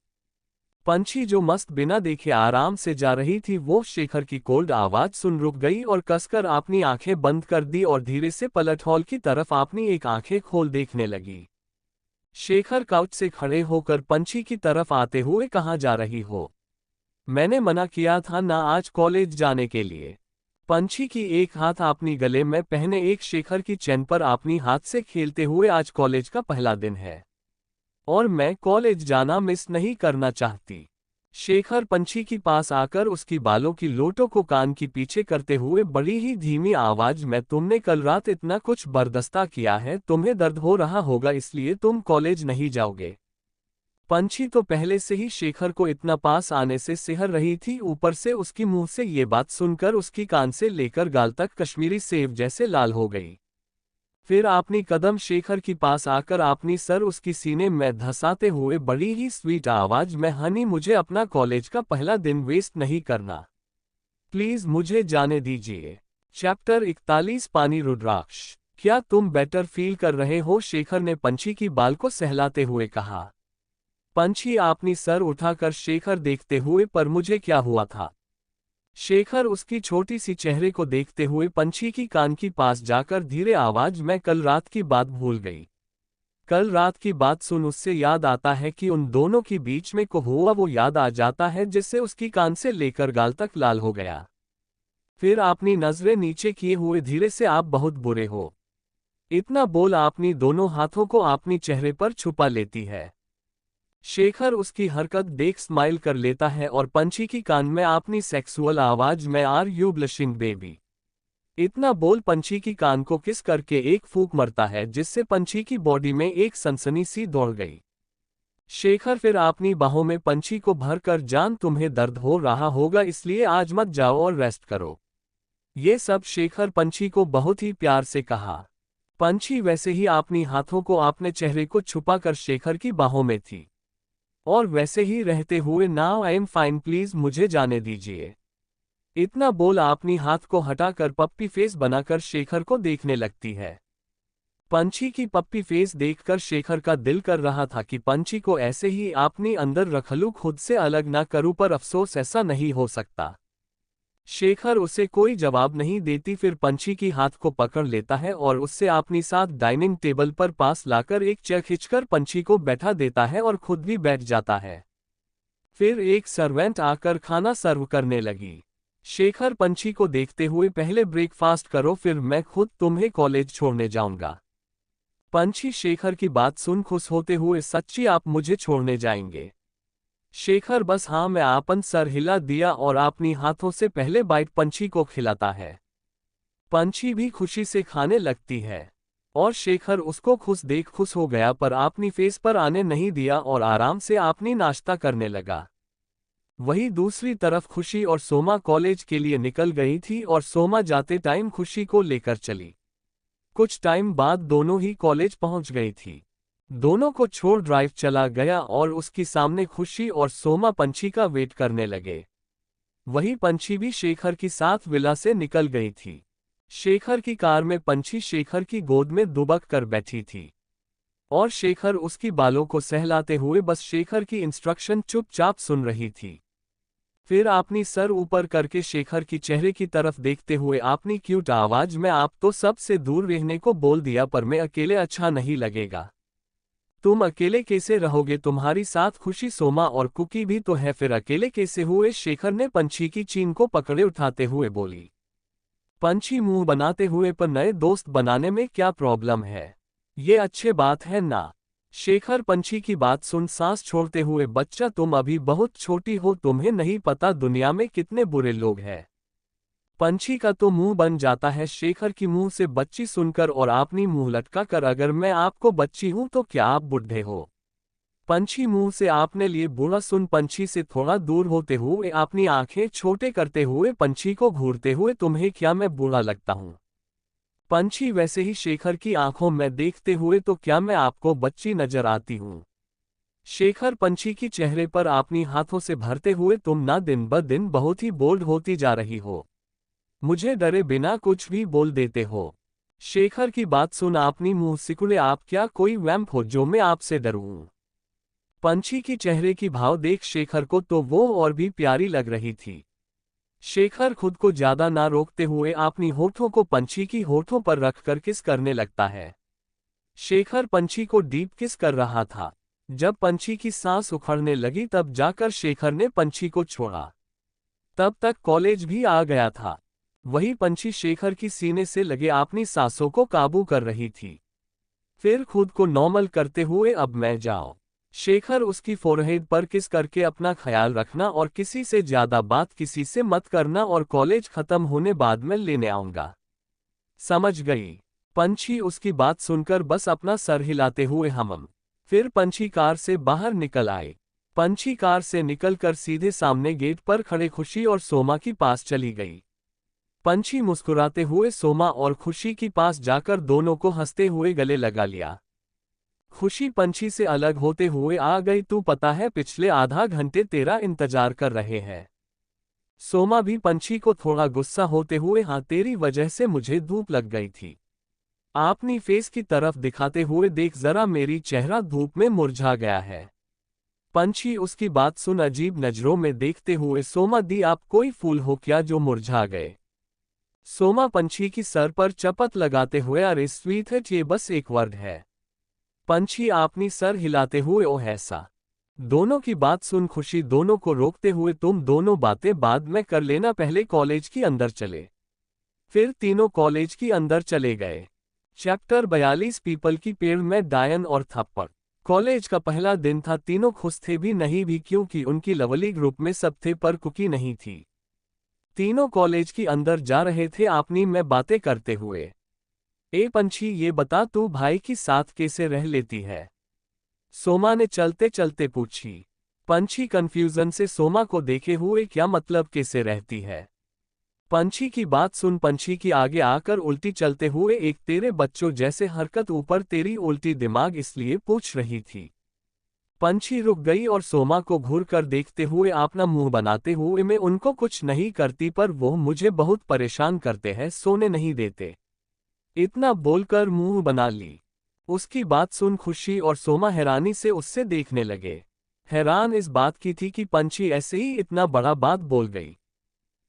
Speaker 1: पंछी जो मस्त बिना देखे आराम से जा रही थी, वो शेखर की कोल्ड आवाज सुन रुक गई और कसकर अपनी आंखें बंद कर दी और धीरे से पलट हॉल की तरफ अपनी एक आंखें खोल देखने लगी। शेखर काउच से खड़े होकर पंछी की तरफ आते हुए, कहाँ जा रही हो? मैंने मना किया था ना आज कॉलेज जाने के लिए। पंछी की एक हाथ अपनी गले में पहने एक शेखर की चेन पर अपनी हाथ से खेलते हुए, आज कॉलेज का पहला दिन है और मैं कॉलेज जाना मिस नहीं करना चाहती। शेखर पंछी के पास आकर उसकी बालों की लोटों को कान के पीछे करते हुए बड़ी ही धीमी आवाज में, तुमने कल रात इतना कुछ बर्दाश्त किया है, तुम्हें दर्द हो रहा होगा इसलिए तुम कॉलेज नहीं जाओगे। पंछी तो पहले से ही शेखर को इतना पास आने से सिहर रही थी, ऊपर से उसकी मुंह से ये बात सुनकर उसकी कान से लेकर गाल तक कश्मीरी सेब जैसे लाल हो गई। फिर अपनी कदम शेखर के पास आकर अपनी सर उसकी सीने में धंसाते हुए बड़ी ही स्वीट आवाज में, हनी मुझे अपना कॉलेज का पहला दिन वेस्ट नहीं करना, प्लीज मुझे जाने दीजिए। चैप्टर 41 पानी रुद्राक्ष। क्या तुम बेटर फील कर रहे हो? शेखर ने पंछी की बाल को सहलाते हुए कहा। पंछी आपनी सर उठाकर शेखर देखते हुए, पर मुझे क्या हुआ था? शेखर उसकी छोटी सी चेहरे को देखते हुए पंछी की कान के पास जाकर धीरे आवाज में कल रात की बात भूल गई। कल रात की बात सुन उससे याद आता है कि उन दोनों के बीच में को हुआ वो याद आ जाता है, जिससे उसकी कान से लेकर गाल तक लाल हो गया। फिर अपनी नजरें नीचे किए हुए धीरे से, आप बहुत बुरे हो। इतना बोल अपनी दोनों हाथों को अपनी चेहरे पर छुपा लेती है। शेखर उसकी हरकत देख स्माइल कर लेता है और पंछी की कान में अपनी सेक्सुअल आवाज में आर यू ब्लशिंग बेबी, इतना बोल पंछी की कान को किस करके एक फूंक मरता है, जिससे पंछी की बॉडी में एक सनसनी सी दौड़ गई। शेखर फिर अपनी बाहों में पंछी को भरकर, जान तुम्हें दर्द हो रहा होगा इसलिए आज मत जाओ और रेस्ट करो। ये सब शेखर पंछी को बहुत ही प्यार से कहा। पंछी वैसे ही अपनी हाथों को अपने चेहरे को छुपाकर शेखर की बाहों में थी और वैसे ही रहते हुए, now I am fine please मुझे जाने दीजिए, इतना बोल अपनी हाथ को हटाकर पप्पी फेस बनाकर शेखर को देखने लगती है। पंछी की पप्पी फेस देखकर शेखर का दिल कर रहा था कि पंछी को ऐसे ही अपने अंदर रख लूं, खुद से अलग ना करूं, पर अफसोस ऐसा नहीं हो सकता। शेखर उसे कोई जवाब नहीं देती, फिर पंछी की हाथ को पकड़ लेता है और उससे अपनी साथ डाइनिंग टेबल पर पास लाकर एक चेयर खींचकर पंछी को बैठा देता है और खुद भी बैठ जाता है। फिर एक सर्वेंट आकर खाना सर्व करने लगी। शेखर पंछी को देखते हुए, पहले ब्रेकफास्ट करो फिर मैं खुद तुम्हें कॉलेज छोड़ने जाऊंगा। पंछी शेखर की बात सुन खुश होते हुए, सच्ची आप मुझे छोड़ने जाएंगे? शेखर बस हाँ में आपन सर हिला दिया और अपनी हाथों से पहले बाइट पंछी को खिलाता है। पंछी भी खुशी से खाने लगती है और शेखर उसको खुश देख खुश हो गया, पर अपनी फेस पर आने नहीं दिया और आराम से अपनी नाश्ता करने लगा। वहीं दूसरी तरफ खुशी और सोमा कॉलेज के लिए निकल गई थी और सोमा जाते टाइम खुशी को लेकर चली। कुछ टाइम बाद दोनों ही कॉलेज पहुंच गई थी। दोनों को छोड़ ड्राइव चला गया और उसके सामने खुशी और सोमा पंछी का वेट करने लगे। वही पंछी भी शेखर की साथ विला से निकल गई थी। शेखर की कार में पंछी शेखर की गोद में दुबक कर बैठी थी और शेखर उसकी बालों को सहलाते हुए बस शेखर की इंस्ट्रक्शन चुपचाप सुन रही थी। फिर अपनी सर ऊपर करके शेखर की चेहरे की तरफ देखते हुए अपनी क्यूट आवाज में, आप तो सबसे दूर रहने को बोल दिया, पर मैं अकेले अच्छा नहीं लगेगा। तुम अकेले कैसे रहोगे? तुम्हारी साथ खुशी सोमा और कुकी भी तो है, फिर अकेले कैसे हुए? शेखर ने पंछी की चीन को पकड़े उठाते हुए बोली। पंछी मुंह बनाते हुए, पर नए दोस्त बनाने में क्या प्रॉब्लम है? ये अच्छे बात है ना? शेखर पंछी की बात सुन सांस छोड़ते हुए, बच्चा तुम अभी बहुत छोटी हो, तुम्हें नहीं पता दुनिया में कितने बुरे लोग हैं। पंछी का तो मुंह बन जाता है शेखर की मुंह से बच्ची सुनकर और अपनी मुंह लटका कर, अगर मैं आपको बच्ची हूं तो क्या आप बुढ़े हो? पंछी मुंह से आपने लिए बूढ़ा सुन पंछी से थोड़ा दूर होते हुए अपनी आंखें छोटे करते हुए पंछी को घूरते हुए, तुम्हें क्या मैं बूढ़ा लगता हूं? पंछी वैसे ही शेखर की आंखों में देखते हुए, तो क्या मैं आपको बच्ची नजर आती हूं? शेखर पंछी की चेहरे पर अपनी हाथों से भरते हुए, तुम ना दिन ब दिन बहुत ही बोल्ड होती जा रही हो, मुझे डरे बिना कुछ भी बोल देते हो। शेखर की बात सुन अपनी मुंह सिकुड़े, आप क्या कोई वैम्प हो जो मैं आपसे डरूं? पंछी की चेहरे की भाव देख शेखर को तो वो और भी प्यारी लग रही थी। शेखर खुद को ज्यादा ना रोकते हुए अपनी होठों को पंछी की होठों पर रखकर किस करने लगता है। शेखर पंछी को डीप किस कर रहा था। जब पंछी की सांस उखड़ने लगी तब जाकर शेखर ने पंछी को छोड़ा। तब तक कॉलेज भी आ गया था। वही पंछी शेखर की सीने से लगे अपनी सांसों को काबू कर रही थी। फिर खुद को नॉर्मल करते हुए, अब मैं जाओ। शेखर उसकी फोरहेड पर किस करके, अपना ख्याल रखना और किसी से ज्यादा बात किसी से मत करना और कॉलेज खत्म होने बाद मैं लेने आऊंगा, समझ गई? पंछी उसकी बात सुनकर बस अपना सर हिलाते हुए हम। फिर पंछी कार से बाहर निकल आए। पंछी कार से निकलकर सीधे सामने गेट पर खड़े खुशी और सोमा की पास चली गई। पंछी मुस्कुराते हुए सोमा और खुशी की पास जाकर दोनों को हंसते हुए गले लगा लिया। खुशी पंछी से अलग होते हुए आ गई, तू पता है पिछले आधा घंटे तेरा इंतजार कर रहे हैं। सोमा भी पंछी को थोड़ा गुस्सा होते हुए, हाँ तेरी वजह से मुझे धूप लग गई थी। अपनी फेस की तरफ दिखाते हुए, देख जरा मेरी चेहरा धूप में मुरझा गया है। पंछी उसकी बात सुन अजीब नजरों में देखते हुए, सोमा दी आप कोई फूल हो क्या जो मुरझा गए? सोमा पंछी की सर पर चपत लगाते हुए, अरे स्वीट है, ये बस एक वर्ड है। पंछी आपनी सर हिलाते हुए, ओह ऐसा। दोनों की बात सुन खुशी दोनों को रोकते हुए, तुम दोनों बातें बाद में कर लेना, पहले कॉलेज की अंदर चले। फिर तीनों कॉलेज की अंदर चले गए। चैप्टर 42 पीपल की पेड़ में डायन और थप्पड़। कॉलेज का पहला दिन था, तीनों खुश थे भी नहीं भी क्योंकि उनकी लवली ग्रुप में सब थे पर कुकी नहीं थी। तीनों कॉलेज की अंदर जा रहे थे आपनी में बातें करते हुए। ए पंछी ये बता तू भाई की साथ कैसे रह लेती है? सोमा ने चलते चलते पूछी। पंछी कंफ्यूजन से सोमा को देखे हुए, क्या मतलब कैसे रहती है? पंछी की बात सुन पंछी की आगे आकर उल्टी चलते हुए, एक तेरे बच्चों जैसे हरकत, ऊपर तेरी उल्टी दिमाग इसलिए पूछ रही थी। पंछी रुक गई और सोमा को घूर कर देखते हुए अपना मुंह बनाते हुए, मैं उनको कुछ नहीं करती पर वो मुझे बहुत परेशान करते हैं, सोने नहीं देते। इतना बोलकर मुंह बना ली। उसकी बात सुन खुशी और सोमा हैरानी से उससे देखने लगे। हैरान इस बात की थी कि पंछी ऐसे ही इतना बड़ा बात बोल गई।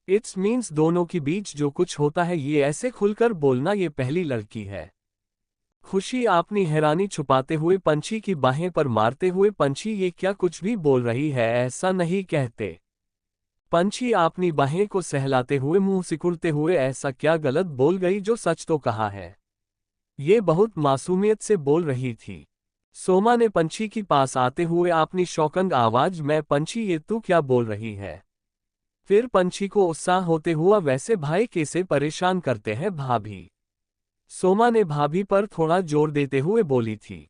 Speaker 1: इट्स मीन्स दोनों के बीच जो कुछ होता है ये ऐसे खुलकर बोलना, ये पहली लड़की है। खुशी अपनी हैरानी छुपाते हुए पंछी की बाहें पर मारते हुए, पंछी ये क्या कुछ भी बोल रही है, ऐसा नहीं कहते। पंछी अपनी बाहें को सहलाते हुए मुंह सिकुड़ते हुए, ऐसा क्या गलत बोल गई जो सच तो कहा है। ये बहुत मासूमियत से बोल रही थी। सोमा ने पंछी के पास आते हुए अपनी शौकंग आवाज में, पंछी ये तू क्या बोल रही है? फिर पंछी को उत्साह होते हुआ, वैसे भाई कैसे परेशान करते हैं भाभी। सोमा ने भाभी पर थोड़ा जोर देते हुए बोली थी।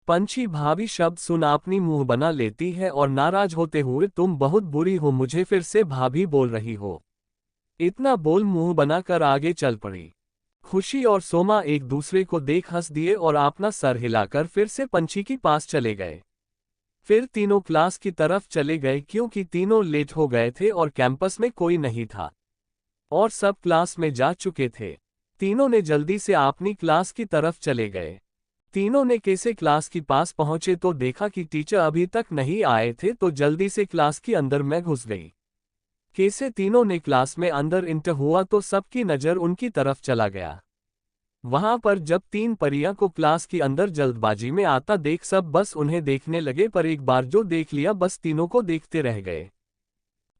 Speaker 1: पंछी भाभी शब्द सुन अपनी मुंह बना लेती है और नाराज होते हुए, तुम बहुत बुरी हो, मुझे फिर से भाभी बोल रही हो। इतना बोल मुंह बनाकर आगे चल पड़ी। खुशी और सोमा एक दूसरे को देख हंस दिए और अपना सर हिलाकर फिर से पंछी के पास चले गए। फिर तीनों क्लास की तरफ चले गए क्योंकि तीनों लेट हो गए थे और कैंपस में कोई नहीं था और सब क्लास में जा चुके थे। तीनों ने जल्दी से अपनी क्लास की तरफ चले गए। तीनों ने कैसे क्लास के पास पहुंचे तो देखा कि टीचर अभी तक नहीं आए थे, तो जल्दी से क्लास के अंदर में घुस गई। कैसे तीनों ने क्लास में अंदर इंटर हुआ तो सबकी नज़र उनकी तरफ चला गया। वहां पर जब तीन परियां को क्लास के अंदर जल्दबाजी में आता देख सब बस उन्हें देखने लगे, पर एक बार जो देख लिया बस तीनों को देखते रह गए।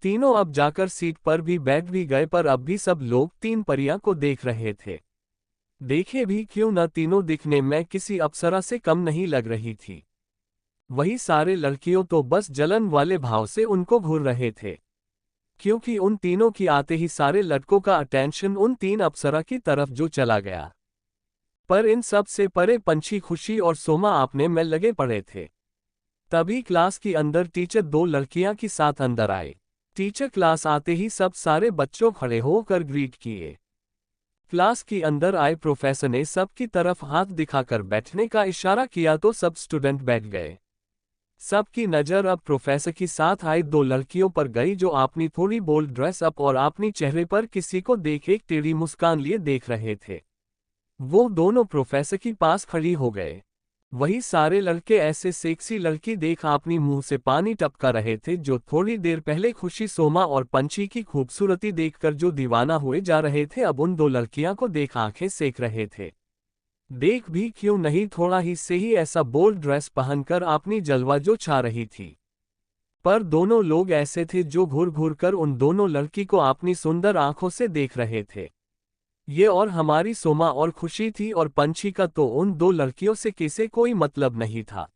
Speaker 1: तीनों अब जाकर सीट पर भी बैठ भी गए, पर अब भी सब लोग तीन परियां को देख रहे थे। देखे भी क्यों न, तीनों दिखने में किसी अप्सरा से कम नहीं लग रही थी। वही सारे लड़कियों तो बस जलन वाले भाव से उनको घूर रहे थे, क्योंकि उन तीनों की आते ही सारे लड़कों का अटेंशन उन तीन अप्सरा की तरफ जो चला गया। पर इन सब से परे पंछी, खुशी और सोमा अपने में लगे पड़े थे। तभी क्लास के अंदर टीचर दो लड़कियां के साथ अंदर आए। टीचर क्लास आते ही सब सारे बच्चों खड़े होकर ग्रीट किए। क्लास के अंदर आए प्रोफेसर ने सबकी तरफ हाथ दिखाकर बैठने का इशारा किया तो सब स्टूडेंट बैठ गए। सबकी नज़र अब प्रोफेसर के साथ आई दो लड़कियों पर गई जो अपनी थोड़ी बोल्ड ड्रेस अप और अपनी चेहरे पर किसी को देख एक टेढ़ी मुस्कान लिए देख रहे थे। वो दोनों प्रोफेसर के पास खड़ी हो गए। वही सारे लड़के ऐसे सेक्सी लड़की देख अपनी मुंह से पानी टपका रहे थे जो थोड़ी देर पहले खुशी, सोमा और पंछी की खूबसूरती देखकर जो दीवाना हुए जा रहे थे, अब उन दो लड़कियां को देख आंखें सेक रहे थे। देख भी क्यों नहीं, थोड़ा ही से ही ऐसा बोल्ड ड्रेस पहनकर अपनी जलवा जो छा रही थी। पर दोनों लोग ऐसे थे जो घूर घूर कर उन दोनों लड़की को अपनी सुंदर आंखों से देख रहे थे। ये और हमारी सोमा और खुशी थी, और पंछी का तो उन दो लड़कियों से किसी कोई मतलब नहीं था।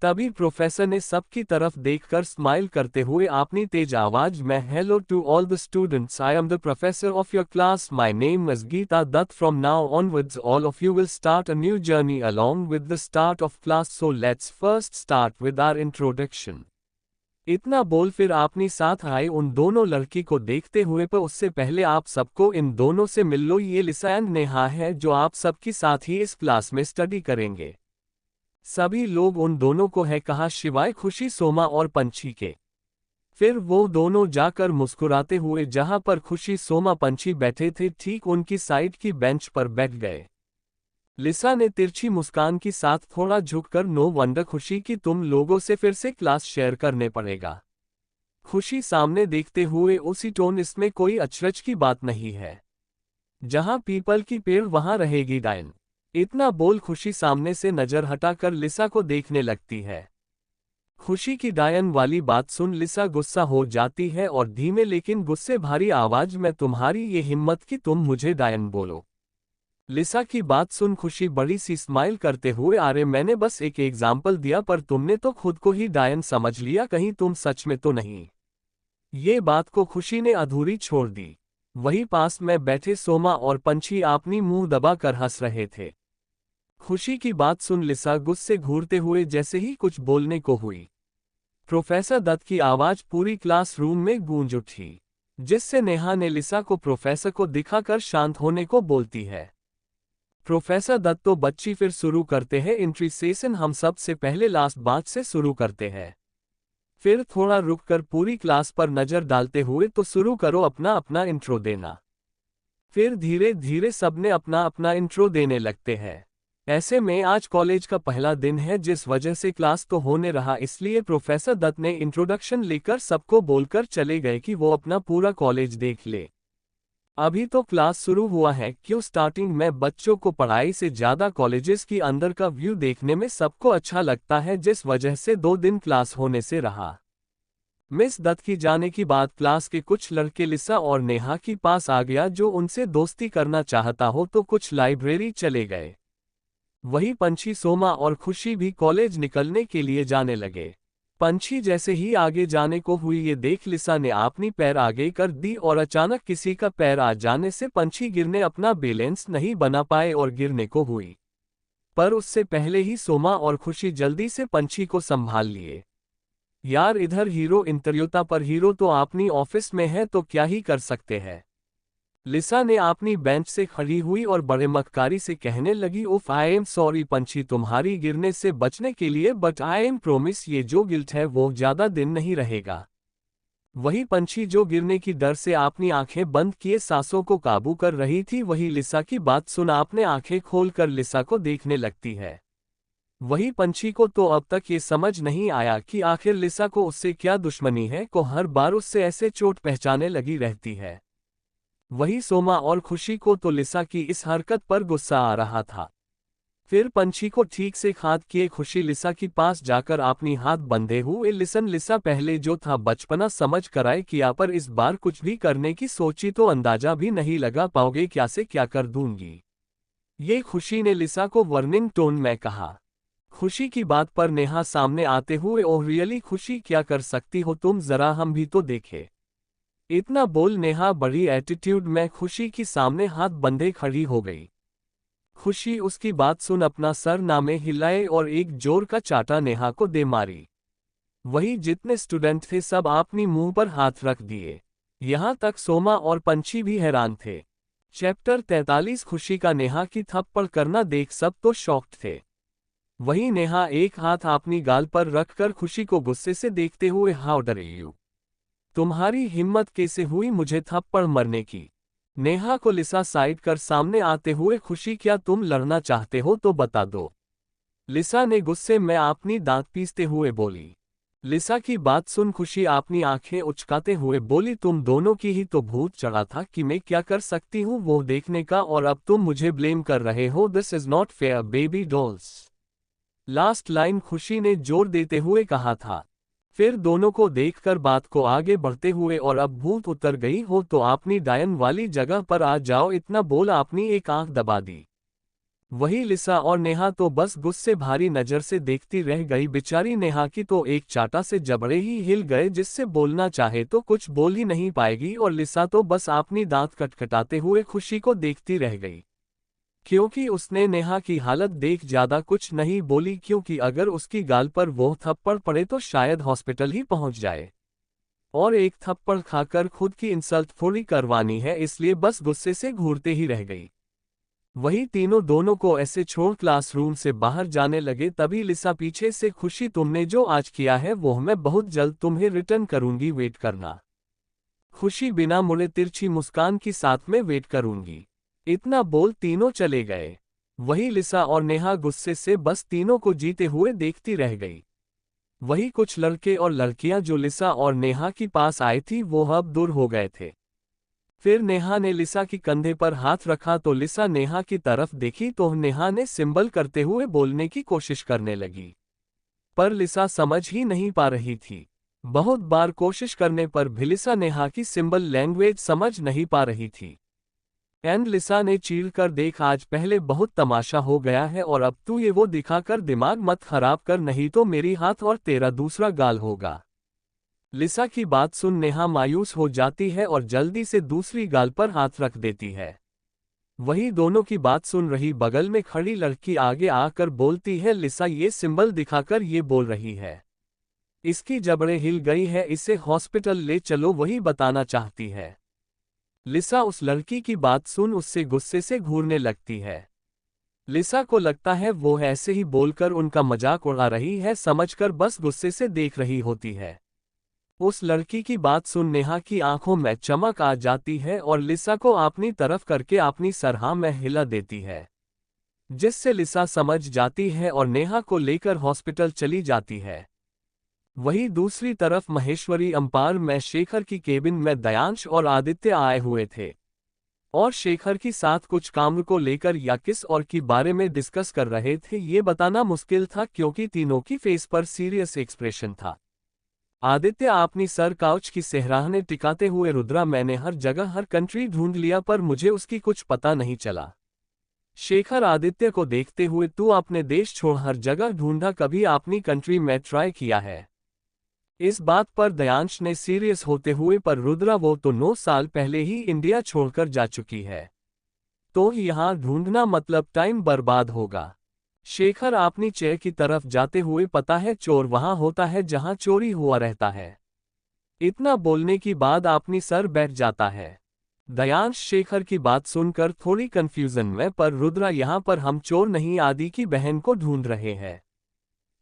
Speaker 1: तभी प्रोफेसर ने सबकी तरफ देखकर स्माइल करते हुए अपनी तेज आवाज में, hello to all the students, I am the professor of your class, my name is Geeta Dutt, from now onwards all of you will start a new journey along with the start of class, so let's first start with our introduction. इतना बोल फिर अपनी साथ आए उन दोनों लड़की को देखते हुए, पर उससे पहले आप सबको इन दोनों से मिल लो, ये लिसा एंड नेहा है जो आप सबके साथ ही इस क्लास में स्टडी करेंगे। सभी लोग उन दोनों को है कहा शिवाय खुशी, सोमा और पंछी के। फिर वो दोनों जाकर मुस्कुराते हुए जहां पर खुशी, सोमा, पंछी बैठे थे ठीक उनकी साइड की बेंच पर बैठ गए। लिसा ने तिरछी मुस्कान के साथ थोड़ा झुककर नो वंडर खुशी कि तुम लोगों से फिर से क्लास शेयर करने पड़ेगा। खुशी सामने देखते हुए उसी टोन, इसमें कोई अचरज की बात नहीं है। जहां पीपल की पेड़ वहां रहेगी डायन। इतना बोल खुशी सामने से नजर हटाकर लिसा को देखने लगती है। खुशी की डायन वाली बात सुन लिसा गुस्सा हो जाती है और धीमे लेकिन गुस्से भरी आवाज में, तुम्हारी ये हिम्मत कि तुम मुझे डायन बोलो। लिसा की बात सुन खुशी बड़ी सी स्माइल करते हुए, अरे मैंने बस एक एग्जाम्पल दिया पर तुमने तो खुद को ही डायन समझ लिया, कहीं तुम सच में तो नहीं। ये बात को खुशी ने अधूरी छोड़ दी। वहीं पास में बैठे सोमा और पंछी अपनी मुंह दबाकर हंस रहे थे। खुशी की बात सुन लिसा गुस्से घूरते हुए जैसे ही कुछ बोलने को हुई, प्रोफेसर दत्त की आवाज पूरी क्लासरूम में गूंज उठी, जिससे नेहा ने लिसा को प्रोफेसर को दिखाकर शांत होने को बोलती है। प्रोफेसर दत्त तो बच्ची फिर शुरू करते हैं एंट्री सेशन, हम सब से पहले लास्ट बात से शुरू करते हैं। फिर थोड़ा रुककर पूरी क्लास पर नजर डालते हुए, तो शुरू करो अपना अपना इंट्रो देना। फिर धीरे धीरे सबने अपना अपना इंट्रो देने लगते हैं। ऐसे में आज कॉलेज का पहला दिन है, जिस वजह से क्लास तो होने रहा, इसलिए प्रोफेसर दत्त ने इंट्रोडक्शन लेकर सबको बोलकर चले गए कि वो अपना पूरा कॉलेज देख ले। अभी तो क्लास शुरू हुआ है, क्यों स्टार्टिंग में बच्चों को पढ़ाई से ज्यादा कॉलेजेस की अंदर का व्यू देखने में सबको अच्छा लगता है, जिस वजह से 2 दिन क्लास होने से रहा। मिस दत्त की जाने की बाद क्लास के कुछ लड़के लिसा और नेहा के पास आ गया, जो उनसे दोस्ती करना चाहता हो तो कुछ लाइब्रेरी चले गए। वही पंछी, सोमा और खुशी भी कॉलेज निकलने के लिए जाने लगे। पंछी जैसे ही आगे जाने को हुई, ये देख लिसा ने अपनी पैर आगे कर दी और अचानक किसी का पैर आ जाने से पंछी गिरने अपना बैलेंस नहीं बना पाए और गिरने को हुई। पर उससे पहले ही सोमा और खुशी जल्दी से पंछी को संभाल लिए। यार इधर हीरो इंटरव्यूता पर हीरो तो अपनी ऑफिस में है, तो क्या ही कर सकते हैं। लिसा ने अपनी बेंच से खड़ी हुई और बड़े मक्कारी से कहने लगी, उफ आई एम सॉरी पंछी तुम्हारी गिरने से बचने के लिए, बट आई एम प्रोमिस ये जो गिल्ट है वो ज्यादा दिन नहीं रहेगा। वही पंछी जो गिरने की डर से अपनी आंखें बंद किए सांसों को काबू कर रही थी, वही लिसा की बात सुन आपने आंखें खोलकर लिसा को देखने लगती है। वही पंछी को तो अब तक ये समझ नहीं आया कि आखिर लिसा को उससे क्या दुश्मनी है, को हर बार उससे ऐसे चोट पहचाने लगी रहती है। वही सोमा और खुशी को तो लिसा की इस हरकत पर गुस्सा आ रहा था। फिर पंछी को ठीक से खाद किए खुशी लिसा के पास जाकर अपनी हाथ बंधे हुए, लिसन लिसा पहले जो था बचपना समझ कराए किया, पर इस बार कुछ भी करने की सोची तो अंदाजा भी नहीं लगा पाओगे क्या से क्या कर दूंगी। ये खुशी ने लिसा को वार्निंग टोन में कहा। खुशी की बात पर नेहा सामने आते हुए, ओह रियली खुशी क्या कर सकती हो तुम, जरा हम भी तो देखे। इतना बोल नेहा बड़ी एटीट्यूड में खुशी के सामने हाथ बंधे खड़ी हो गई। खुशी उसकी बात सुन अपना सर नामे हिलाए और एक जोर का चाटा नेहा को दे मारी। वही जितने स्टूडेंट थे सब अपनी मुंह पर हाथ रख दिए। यहां तक सोमा और पंछी भी हैरान थे। चैप्टर 43 खुशी का नेहा की थप्पड़ करना देख सब तो शॉक्ड थे। वही नेहा एक हाथ अपनी गाल पर रखकर खुशी को गुस्से से देखते हुए, हाउ डर यू, तुम्हारी हिम्मत कैसे हुई मुझे थप्पड़ मारने की। नेहा को लिसा साइड कर सामने आते हुए, खुशी क्या तुम लड़ना चाहते हो तो बता दो। लिसा ने गुस्से में अपनी दांत पीसते हुए बोली। लिसा की बात सुन खुशी अपनी आंखें उचकाते हुए बोली, तुम दोनों की ही तो भूत चढ़ा था कि मैं क्या कर सकती हूँ वो देखने का, और अब तुम मुझे ब्लेम कर रहे हो, this is not fair baby dolls. Last line खुशी ने जोर देते हुए कहा था। फिर दोनों को देखकर बात को आगे बढ़ते हुए, और अब भूत उतर गई हो तो अपनी डायन वाली जगह पर आ जाओ, इतना बोल अपनी एक आंख दबा दी। वही लिसा और नेहा तो बस गुस्से भारी नजर से देखती रह गई। बेचारी नेहा की तो एक चाटा से जबड़े ही हिल गए, जिससे बोलना चाहे तो कुछ बोल ही नहीं पाएगी, और लिसा तो बस अपनी दांत खटखटाते हुए खुशी को देखती रह गई, क्योंकि उसने नेहा की हालत देख ज्यादा कुछ नहीं बोली, क्योंकि अगर उसकी गाल पर वो थप्पड़ पड़े तो शायद हॉस्पिटल ही पहुंच जाए, और एक थप्पड़ खाकर खुद की इंसल्ट थोड़ी करवानी है, इसलिए बस गुस्से से घूरते ही रह गई। वही तीनों दोनों को ऐसे छोड़ क्लासरूम से बाहर जाने लगे, तभी लिसा पीछे से, खुशी तुमने जो आज किया है वो मैं बहुत जल्द तुम्हें रिटर्न करूंगी, वेट करना। खुशी बिना मुड़े तिरछी मुस्कान के साथ में वेट करूंगी। इतना बोल तीनों चले गए। वही लिसा और नेहा गुस्से से बस तीनों को जीते हुए देखती रह गई। वही कुछ लड़के और लड़कियां जो लिसा और नेहा के पास आए थी वो अब दूर हो गए थे। फिर नेहा ने लिसा की कंधे पर हाथ रखा तो लिसा नेहा की तरफ देखी तो नेहा ने सिंबल करते हुए बोलने की कोशिश करने लगी। पर लिसा समझ ही नहीं पा रही थी। बहुत बार कोशिश करने पर भी लिसा नेहा की सिंबल लैंग्वेज समझ नहीं पा रही थी। एंड लिसा ने चीर कर देख, आज पहले बहुत तमाशा हो गया है और अब तू ये वो दिखाकर दिमाग मत खराब कर, नहीं तो मेरी हाथ और तेरा दूसरा गाल होगा। लिसा की बात सुन नेहा मायूस हो जाती है और जल्दी से दूसरी गाल पर हाथ रख देती है। वही दोनों की बात सुन रही बगल में खड़ी लड़की आगे आकर बोलती है, लिसा ये सिंबल दिखाकर ये बोल रही है, इसकी जबड़ें हिल गई है, इसे हॉस्पिटल ले चलो, वही बताना चाहती है। लिसा उस लड़की की बात सुन उससे गुस्से से घूरने लगती है। लिसा को लगता है वो ऐसे ही बोलकर उनका मजाक उड़ा रही है, समझकर बस गुस्से से देख रही होती है। उस लड़की की बात सुन नेहा की आंखों में चमक आ जाती है और लिसा को अपनी तरफ करके अपनी सरहा में हिला देती है, जिससे लिसा समझ जाती है और नेहा को लेकर हॉस्पिटल चली जाती है। वहीं दूसरी तरफ महेश्वरी अंपार में शेखर की केबिन में दयांश और आदित्य आए हुए थे और शेखर के साथ कुछ काम को लेकर या किस और के बारे में डिस्कस कर रहे थे, ये बताना मुश्किल था क्योंकि तीनों की फेस पर सीरियस एक्सप्रेशन था। आदित्य अपनी सर काउच की सहराहने टिकाते हुए, रुद्रा मैंने हर जगह हर कंट्री ढूंढ लिया पर मुझे उसकी कुछ पता नहीं चला। शेखर आदित्य को देखते हुए, तू अपने देश छोड़ हर जगह ढूंढा, कभी अपनी कंट्री में ट्राई किया है? इस बात पर दयांश ने सीरियस होते हुए, पर रुद्रा वो तो 9 साल पहले ही इंडिया छोड़कर जा चुकी है, तो यहाँ ढूंढना मतलब टाइम बर्बाद होगा। शेखर अपनी चेयर की तरफ जाते हुए, पता है चोर वहां होता है जहां चोरी हुआ रहता है। इतना बोलने की बाद अपनी सर बैठ जाता है। दयांश शेखर की बात सुनकर थोड़ी कंफ्यूजन में, पर रुद्रा यहाँ पर हम चोर नहीं आदि की बहन को ढूंढ रहे हैं,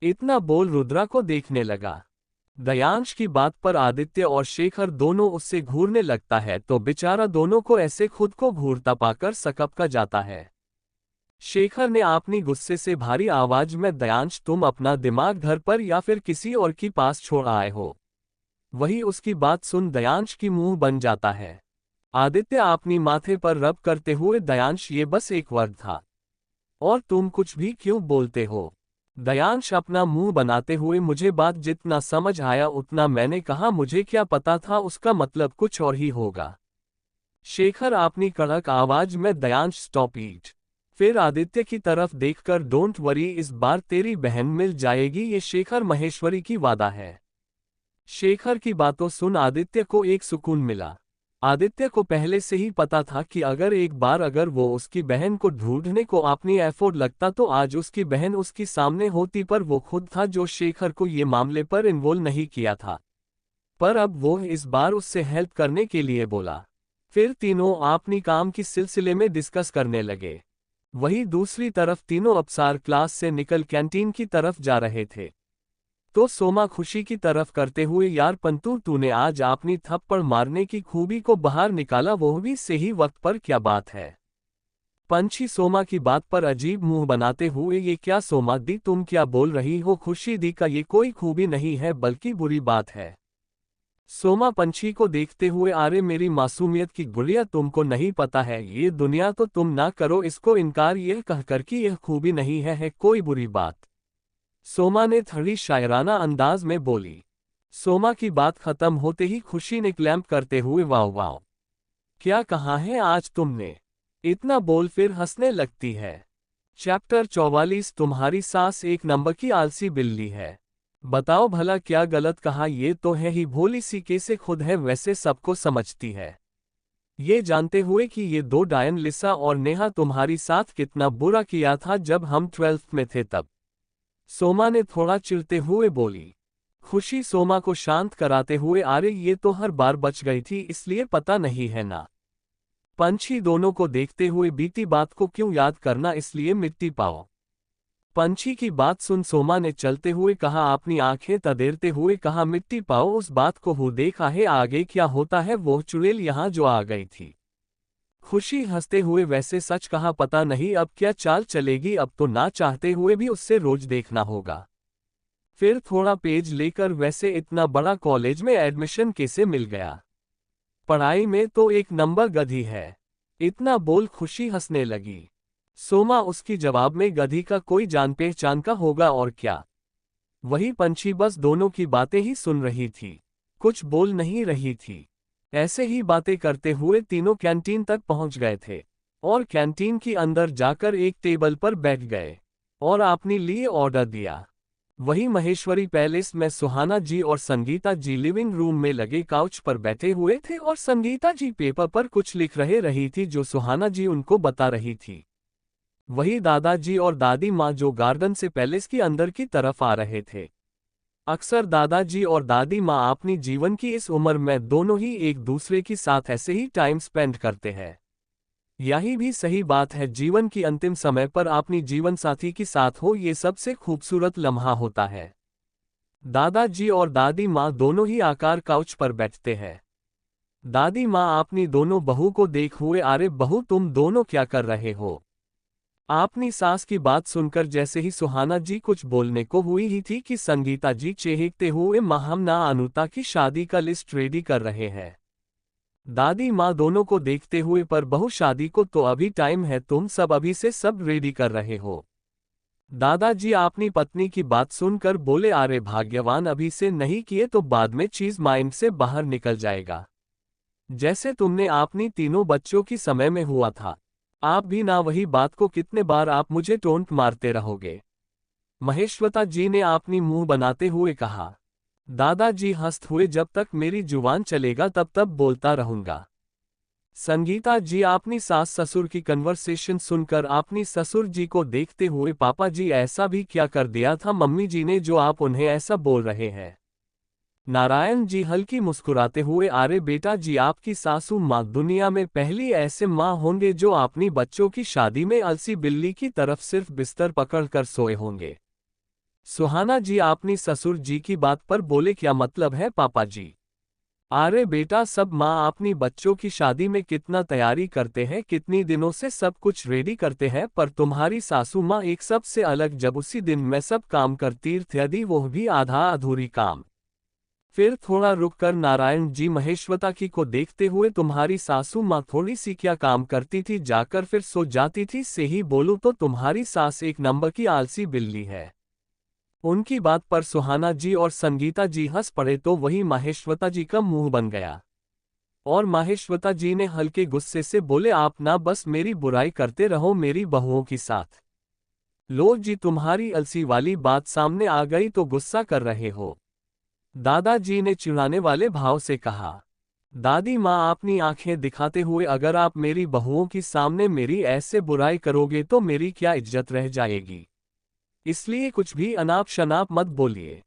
Speaker 1: इतना बोल रुद्रा को देखने लगा। दयांश की बात पर आदित्य और शेखर दोनों उससे घूरने लगता है तो बेचारा दोनों को ऐसे खुद को घूरता पाकर सकपका जाता है। शेखर ने अपनी गुस्से से भारी आवाज में, दयांश तुम अपना दिमाग घर पर या फिर किसी और के पास छोड़ आए हो? वही उसकी बात सुन दयांश की मुंह बन जाता है। आदित्य अपनी माथे पर रब करते हुए, दयांश ये बस एक वर्ड था और तुम कुछ भी क्यों बोलते हो? दयांश अपना मुंह बनाते हुए, मुझे बात जितना समझ आया उतना मैंने कहा, मुझे क्या पता था उसका मतलब कुछ और ही होगा। शेखर अपनी कड़क आवाज में, दयांश स्टॉप इट। फिर आदित्य की तरफ देखकर, डोंट वरी इस बार तेरी बहन मिल जाएगी, ये शेखर महेश्वरी की वादा है। शेखर की बातों सुन आदित्य को एक सुकून मिला। आदित्य को पहले से ही पता था कि अगर एक बार अगर वो उसकी बहन को ढूंढने को अपनी एफर्ट लगता तो आज उसकी बहन उसके सामने होती, पर वो खुद था जो शेखर को ये मामले पर इन्वॉल्व नहीं किया था। पर अब वो इस बार उससे हेल्प करने के लिए बोला। फिर तीनों अपनी काम की सिलसिले में डिस्कस करने लगे। वहीं दूसरी तरफ तीनों अफसार क्लास से निकल कैंटीन की तरफ जा रहे थे तो सोमा खुशी की तरफ करते हुए, यार पंतु तूने आज अपनी थप्पड़ मारने की खूबी को बाहर निकाला, वो भी सही वक्त पर, क्या बात है? पंछी सोमा की बात पर अजीब मुंह बनाते हुए, ये क्या सोमा दी तुम क्या बोल रही हो? खुशी दी का ये कोई खूबी नहीं है बल्कि बुरी बात है। सोमा पंछी को देखते हुए, अरे मेरी मासूमियत की गुड़िया तुमको नहीं पता है ये दुनिया, तो तुम ना करो इसको इनकार यह कहकर कि यह खूबी नहीं है कोई बुरी बात। सोमा ने थोड़ी शायराना अंदाज में बोली। सोमा की बात खत्म होते ही खुशी ने क्लैंप करते हुए, वाह वाह क्या कहा है आज तुमने, इतना बोल फिर हंसने लगती है। चैप्टर 44 तुम्हारी सास एक नंबर की आलसी बिल्ली है। बताओ भला क्या गलत कहा, ये तो है ही भोली सी कैसे खुद है वैसे सबको समझती है। ये जानते हुए कि ये दो डायन लिसा और नेहा तुम्हारी साथ कितना बुरा किया था जब हम 12th में थे तब, सोमा ने थोड़ा चिढ़ते हुए बोली। खुशी सोमा को शांत कराते हुए, अरे ये तो हर बार बच गई थी इसलिए पता नहीं है ना। पंछी दोनों को देखते हुए, बीती बात को क्यों याद करना, इसलिए मिट्टी पाओ। पंछी की बात सुन सोमा ने चलते हुए कहा, अपनी आंखें तदेरते हुए कहा, मिट्टी पाओ उस बात को हो देखा है आगे क्या होता है, वो चुड़ैल यहाँ जो आ गई थी खुशी हंसते हुए, वैसे सच कहा, पता नहीं अब क्या चाल चलेगी, अब तो ना चाहते हुए भी उससे रोज देखना होगा। फिर थोड़ा पेज लेकर, वैसे इतना बड़ा कॉलेज में एडमिशन कैसे मिल गया? पढ़ाई में तो एक नंबर गधी है। इतना बोल खुशी हंसने लगी। सोमा उसकी जवाब में, गधी का कोई जान पहचान का होगा और क्या। वही पंछी बस दोनों की बातें ही सुन रही थी, कुछ बोल नहीं रही थी। ऐसे ही बातें करते हुए तीनों कैंटीन तक पहुंच गए थे और कैंटीन के अंदर जाकर एक टेबल पर बैठ गए और अपने लिए ऑर्डर दिया। वही महेश्वरी पैलेस में सुहाना जी और संगीता जी लिविंग रूम में लगे काउच पर बैठे हुए थे और संगीता जी पेपर पर कुछ लिख रही थी जो सुहाना जी उनको बता रही थी। वही दादाजी और दादी माँ जो गार्डन से पैलेस के अंदर की तरफ आ रहे थे। अक्सर दादाजी और दादी माँ अपनी जीवन की इस उम्र में दोनों ही एक दूसरे के साथ ऐसे ही टाइम स्पेंड करते हैं। यही भी सही बात है, जीवन की अंतिम समय पर अपनी जीवन साथी के साथ हो, ये सबसे खूबसूरत लम्हा होता है। दादाजी और दादी माँ दोनों ही आकार काउच पर बैठते हैं। दादी माँ अपनी दोनों बहू को देख हुए, अरे बहू तुम दोनों क्या कर रहे हो? अपनी सास की बात सुनकर जैसे ही सुहाना जी कुछ बोलने को हुई ही थी कि संगीता जी चेहकते हुए, माँ हम ना अनुता की शादी का लिस्ट रेडी कर रहे हैं। दादी माँ दोनों को देखते हुए, पर बहू शादी को तो अभी टाइम है, तुम सब अभी से सब रेडी कर रहे हो। दादाजी अपनी पत्नी की बात सुनकर बोले, अरे भाग्यवान, अभी से नहीं किए तो बाद में चीज माइंड से बाहर निकल जाएगा। जैसे तुमने अपनी तीनों बच्चों की समय में हुआ था, आप भी ना वही बात को कितने बार आप मुझे टोंट मारते रहोगे। महेश्वता जी ने अपनी मुंह बनाते हुए कहा। दादाजी हंसते हुए, जब तक मेरी जुबान चलेगा तब तक बोलता रहूंगा। संगीता जी अपनी सास ससुर की कन्वर्सेशन सुनकर अपनी ससुर जी को देखते हुए, पापा जी ऐसा भी क्या कर दिया था मम्मी जी ने जो आप उन्हें ऐसा बोल रहे हैं? नारायण जी हल्की मुस्कुराते हुए, अरे बेटा जी, आपकी सासू माँ दुनिया में पहली ऐसे माँ होंगे जो अपनी बच्चों की शादी में अलसी बिल्ली की तरफ सिर्फ बिस्तर पकड़कर सोए होंगे। सुहाना जी अपनी ससुर जी की बात पर बोले, क्या मतलब है पापा जी? अरे बेटा, सब माँ अपनी बच्चों की शादी में कितना तैयारी करते हैं, कितनी दिनों से सब कुछ रेडी करते हैं, पर तुम्हारी सासू माँ एक सबसे अलग, जब उसी दिन में सब काम करती थी, यदि वो भी आधा अधूरी काम। फिर थोड़ा रुककर नारायण जी महेश्वता की को देखते हुए, तुम्हारी सासू माँ थोड़ी सी क्या काम करती थी, जाकर फिर सो जाती थी, से ही बोलूं तो तुम्हारी सास एक नंबर की आलसी बिल्ली है। उनकी बात पर सुहाना जी और संगीता जी हंस पड़े तो वही महेश्वता जी का मुंह बन गया और महेश्वता जी ने हल्के गुस्से से बोले, आप ना बस मेरी बुराई करते रहो मेरी बहुओं के साथ। लो जी, तुम्हारी अलसी वाली बात सामने आ गई तो गुस्सा कर रहे हो। दादाजी ने चिढ़ाने वाले भाव से कहा। दादी माँ अपनी आंखें दिखाते हुए, अगर आप मेरी बहुओं के सामने मेरी ऐसे बुराई करोगे तो मेरी क्या इज्जत रह जाएगी, इसलिए कुछ भी अनाप शनाप मत बोलिए।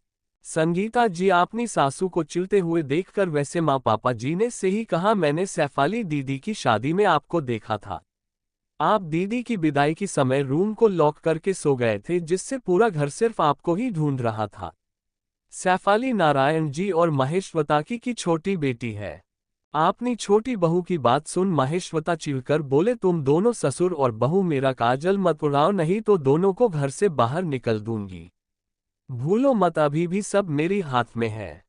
Speaker 1: संगीता जी अपनी सासू को चिढ़ते हुए देखकर, वैसे माँ पापा जी ने से ही कहा, मैंने सैफाली दीदी की शादी में आपको देखा था। आप दीदी की विदाई के समय रूम को लॉक करके सो गए थे, जिससे पूरा घर सिर्फ आपको ही ढूंढ रहा था। सैफाली नारायण जी और महेश्वता की छोटी बेटी है। आपनी छोटी बहू की बात सुन महेश्वता चिढ़कर बोले, तुम दोनों ससुर और बहू मेरा काजल मत उड़ाओ, नहीं तो दोनों को घर से बाहर निकल दूंगी। भूलो मत, अभी भी सब मेरी हाथ में है।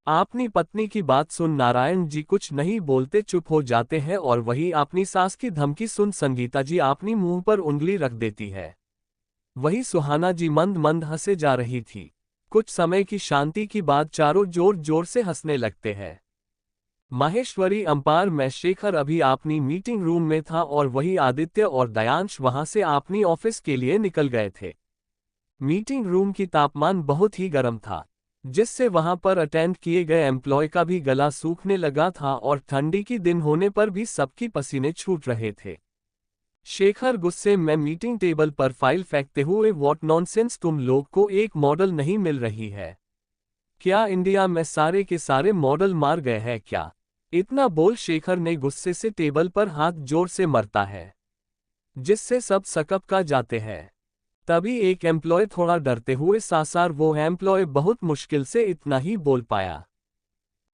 Speaker 1: आपनी पत्नी की बात सुन नारायण जी कुछ नहीं बोलते चुप हो जाते हैं और वही अपनी सास की धमकी सुन संगीता जी अपनी मुंह पर उंगली रख देती है। वही सुहाना जी मंद मंद हंसे जा रही थी। कुछ समय की शांति की बाद चारों जोर जोर से हंसने लगते हैं। माहेश्वरी अंपार में शेखर अभी अपनी मीटिंग रूम में था और वही आदित्य और दयांश वहां से अपनी ऑफिस के लिए निकल गए थे। मीटिंग रूम की तापमान बहुत ही गर्म था, जिससे वहां पर अटेंड किए गए एम्प्लॉय का भी गला सूखने लगा था और ठंडी की दिन होने पर भी सबकी पसीने छूट रहे थे। शेखर गुस्से में मीटिंग टेबल पर फाइल फेंकते हुए, व्हाट नॉनसेंस, तुम लोग को एक मॉडल नहीं मिल रही है क्या? इंडिया में सारे के सारे मॉडल मार गए हैं क्या? इतना बोल शेखर ने गुस्से से टेबल पर हाथ जोर से मरता है, जिससे सब सकप का जाते हैं। तभी एक एम्प्लॉय थोड़ा डरते हुए, सासार वो एम्प्लॉय बहुत मुश्किल से इतना ही बोल पाया।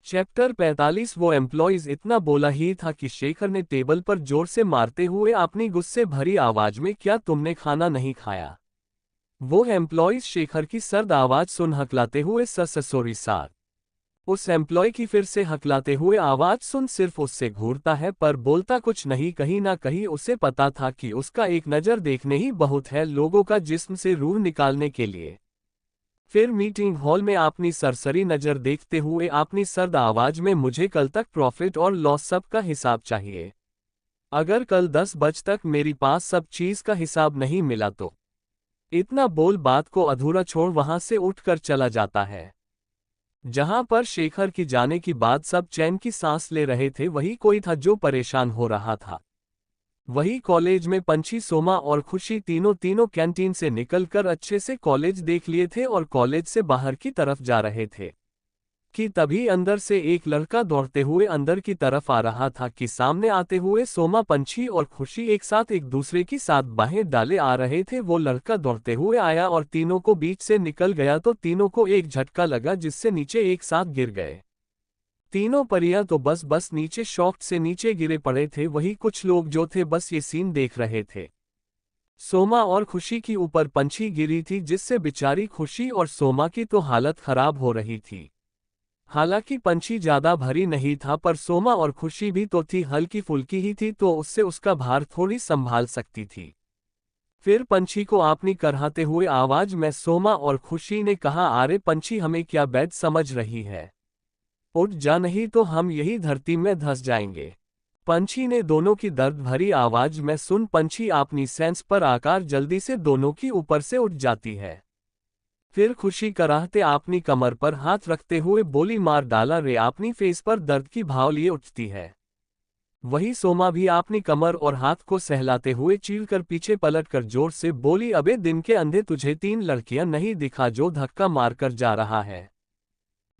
Speaker 1: चैप्टर 45। वो एम्प्लॉइज इतना बोला ही था कि शेखर ने टेबल पर जोर से मारते हुए अपनी गुस्से भरी आवाज में, क्या तुमने खाना नहीं खाया? वो एम्प्लॉइज शेखर की सर्द आवाज सुन हकलाते हुए सॉरी सर। उस एम्प्लॉय की फिर से हकलाते हुए आवाज सुन सिर्फ उससे घूरता है पर बोलता कुछ नहीं। कहीं ना कहीं उसे पता था कि उसका एक नज़र देखने ही बहुत है लोगों का जिस्म से रूह निकालने के लिए। फिर मीटिंग हॉल में अपनी सरसरी नज़र देखते हुए अपनी सर्द आवाज में, मुझे कल तक प्रॉफिट और लॉस सब का हिसाब चाहिए। अगर कल 10 बजे तक मेरी पास सब चीज का हिसाब नहीं मिला तो। इतना बोल बात को अधूरा छोड़ वहां से उठकर चला जाता है। जहां पर शेखर की जाने की बाद सब चैन की सांस ले रहे थे, वही कोई था जो परेशान हो रहा था। वही कॉलेज में पंछी, सोमा और खुशी तीनों कैंटीन से निकलकर अच्छे से कॉलेज देख लिए थे और कॉलेज से बाहर की तरफ जा रहे थे कि तभी अंदर से एक लड़का दौड़ते हुए अंदर की तरफ आ रहा था कि सामने आते हुए सोमा, पंछी और खुशी एक साथ एक दूसरे की साथ बाहें डाले आ रहे थे। वो लड़का दौड़ते हुए आया और तीनों को बीच से निकल गया तो तीनों को एक झटका लगा जिससे नीचे एक साथ गिर गए। तीनों परियां तो बस नीचे शॉक से नीचे गिरे पड़े थे। वही कुछ लोग जो थे बस ये सीन देख रहे थे। सोमा और खुशी की ऊपर पंछी गिरी थी जिससे बेचारी खुशी और सोमा की तो हालत खराब हो रही थी। हालांकि पंछी ज्यादा भारी नहीं था पर सोमा और खुशी भी तो थी, हल्की फुल्की ही थी तो उससे उसका भार थोड़ी संभाल सकती थी। फिर पंछी को अपनी कराहते हुए आवाज में सोमा और खुशी ने कहा, अरे पंछी, हमें क्या बैड समझ रही है? उठ जा, नहीं तो हम यही धरती में धंस जाएंगे। पंछी ने दोनों की दर्द भरी आवाज में सुन पंछी अपनी सेंस पर आकर जल्दी से दोनों की ऊपर से उठ जाती है। फिर खुशी कराहते अपनी कमर पर हाथ रखते हुए बोली, मार डाला रे, अपनी फेस पर दर्द की भाव लिए उठती है। वही सोमा भी अपनी कमर और हाथ को सहलाते हुए चीरकर पीछे पलटकर जोर से बोली, अबे दिन के अंधे, तुझे 3 लड़कियां नहीं दिखा जो धक्का मारकर जा रहा है?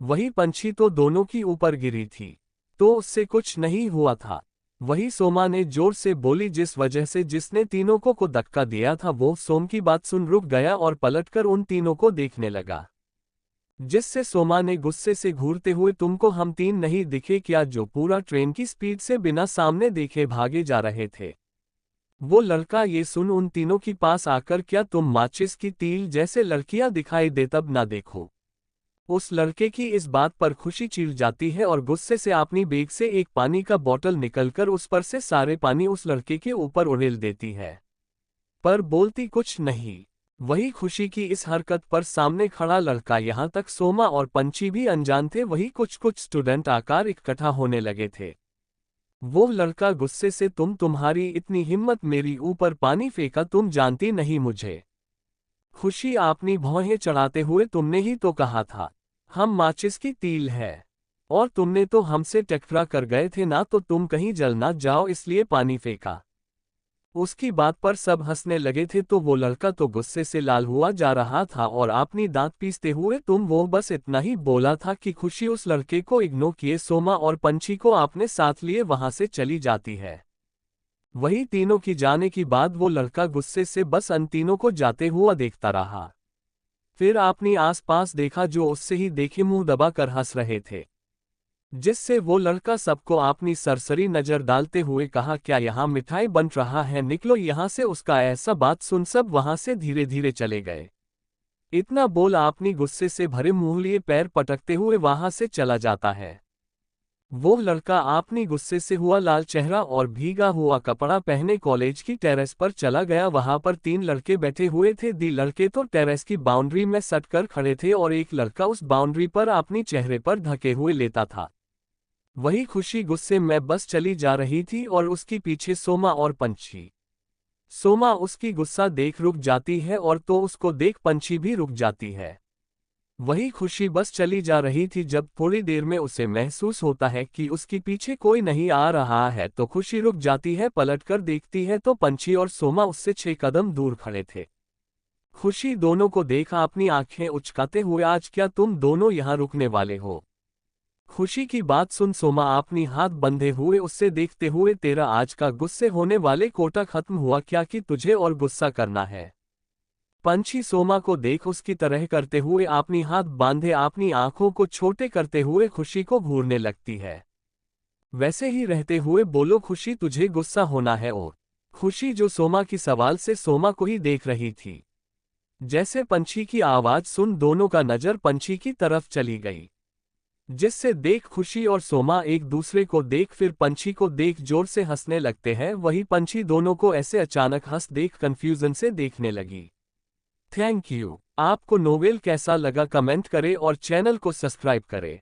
Speaker 1: वही पंछी तो दोनों की ऊपर गिरी थी तो उससे कुछ नहीं हुआ था। वही सोमा ने जोर से बोली, जिस वजह से जिसने तीनों को धक्का दिया था वो सोम की बात सुन रुक गया और पलटकर उन तीनों को देखने लगा। जिससे सोमा ने गुस्से से घूरते हुए, तुमको हम 3 नहीं दिखे क्या जो पूरा ट्रेन की स्पीड से बिना सामने देखे भागे जा रहे थे? वो लड़का ये सुन उन तीनों के पास आकर, क्या तुम माचिस की तील जैसे लड़कियां दिखाई दे तब ना देखो? उस लड़के की इस बात पर खुशी चिढ़ जाती है और गुस्से से अपनी बैग से एक पानी का बोतल निकलकर उस पर से सारे पानी उस लड़के के ऊपर उड़ेल देती है पर बोलती कुछ नहीं। वही खुशी की इस हरकत पर सामने खड़ा लड़का, यहाँ तक सोमा और पंछी भी अनजान थे। वही कुछ स्टूडेंट आकर इकट्ठा होने लगे थे। वो लड़का गुस्से से, तुम्हारी इतनी हिम्मत, मेरी ऊपर पानी फेंका, तुम जानती नहीं मुझे? खुशी अपनी भौहें चढ़ाते हुए, तुमने ही तो कहा था हम माचिस की तील है और तुमने तो हमसे टकरा कर गए थे ना, तो तुम कहीं जल ना जाओ इसलिए पानी फेंका। उसकी बात पर सब हंसने लगे थे तो वो लड़का तो गुस्से से लाल हुआ जा रहा था और अपनी दांत पीसते हुए वो बस इतना ही बोला था कि खुशी उस लड़के को इग्नोर किए सोमा और पंछी को अपने साथ लिए वहां से चली जाती है। वही तीनों की जाने की बाद वो लड़का गुस्से से बस अन तीनों को जाते हुआ देखता रहा। फिर अपनी आसपास देखा जो उससे ही देखे मुंह दबाकर हंस रहे थे, जिससे वो लड़का सबको अपनी सरसरी नजर डालते हुए कहा, क्या यहाँ मिठाई बन रहा है, निकलो यहाँ से। उसका ऐसा बात सुन सब वहां से धीरे धीरे चले गए। इतना बोल अपनी गुस्से से भरे मुंह लिए पैर पटकते हुए वहां से चला जाता है। वो लड़का अपनी गुस्से से हुआ लाल चेहरा और भीगा हुआ कपड़ा पहने कॉलेज की टेरेस पर चला गया। वहां पर 3 लड़के बैठे हुए थे। लड़के तो टेरेस की बाउंड्री में सट कर खड़े थे और एक लड़का उस बाउंड्री पर अपनी चेहरे पर ढके हुए लेता था। वही खुशी गुस्से में बस चली जा रही थी और उसकी पीछे सोमा और पंछी। सोमा उसकी गुस्सा देख रुक जाती है और तो उसको देख पंछी भी रुक जाती है। वही खुशी बस चली जा रही थी जब थोड़ी देर में उसे महसूस होता है कि उसके पीछे कोई नहीं आ रहा है तो खुशी रुक जाती है। पलटकर देखती है तो पंछी और सोमा उससे 6 कदम दूर खड़े थे। खुशी दोनों को देखा अपनी आंखें उचकाते हुए, आज क्या तुम दोनों यहाँ रुकने वाले हो? खुशी की बात सुन सोमा अपनी हाथ बंधे हुए उससे देखते हुए, तेरा आज का गुस्से होने वाले कोटा खत्म हुआ क्या कि तुझे और गुस्सा करना है? पंछी सोमा को देख उसकी तरह करते हुए अपनी हाथ बांधे अपनी आंखों को छोटे करते हुए खुशी को घूरने लगती है। वैसे ही रहते हुए बोलो खुशी तुझे गुस्सा होना है। और खुशी जो सोमा की सवाल से सोमा को ही देख रही थी। जैसे पंछी की आवाज सुन दोनों का नजर पंछी की तरफ चली गई, जिससे देख खुशी और सोमा एक दूसरे को देख फिर पंछी को देख जोर से हंसने लगते हैं। वही पंछी दोनों को ऐसे अचानक हंस देख कंफ्यूजन से देखने लगी। Thank you. आपको नोवेल कैसा लगा कमेंट करें और चैनल को सब्सक्राइब करें।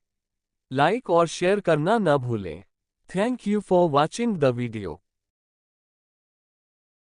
Speaker 1: लाइक और शेयर करना न भूलें। Thank you for watching the video.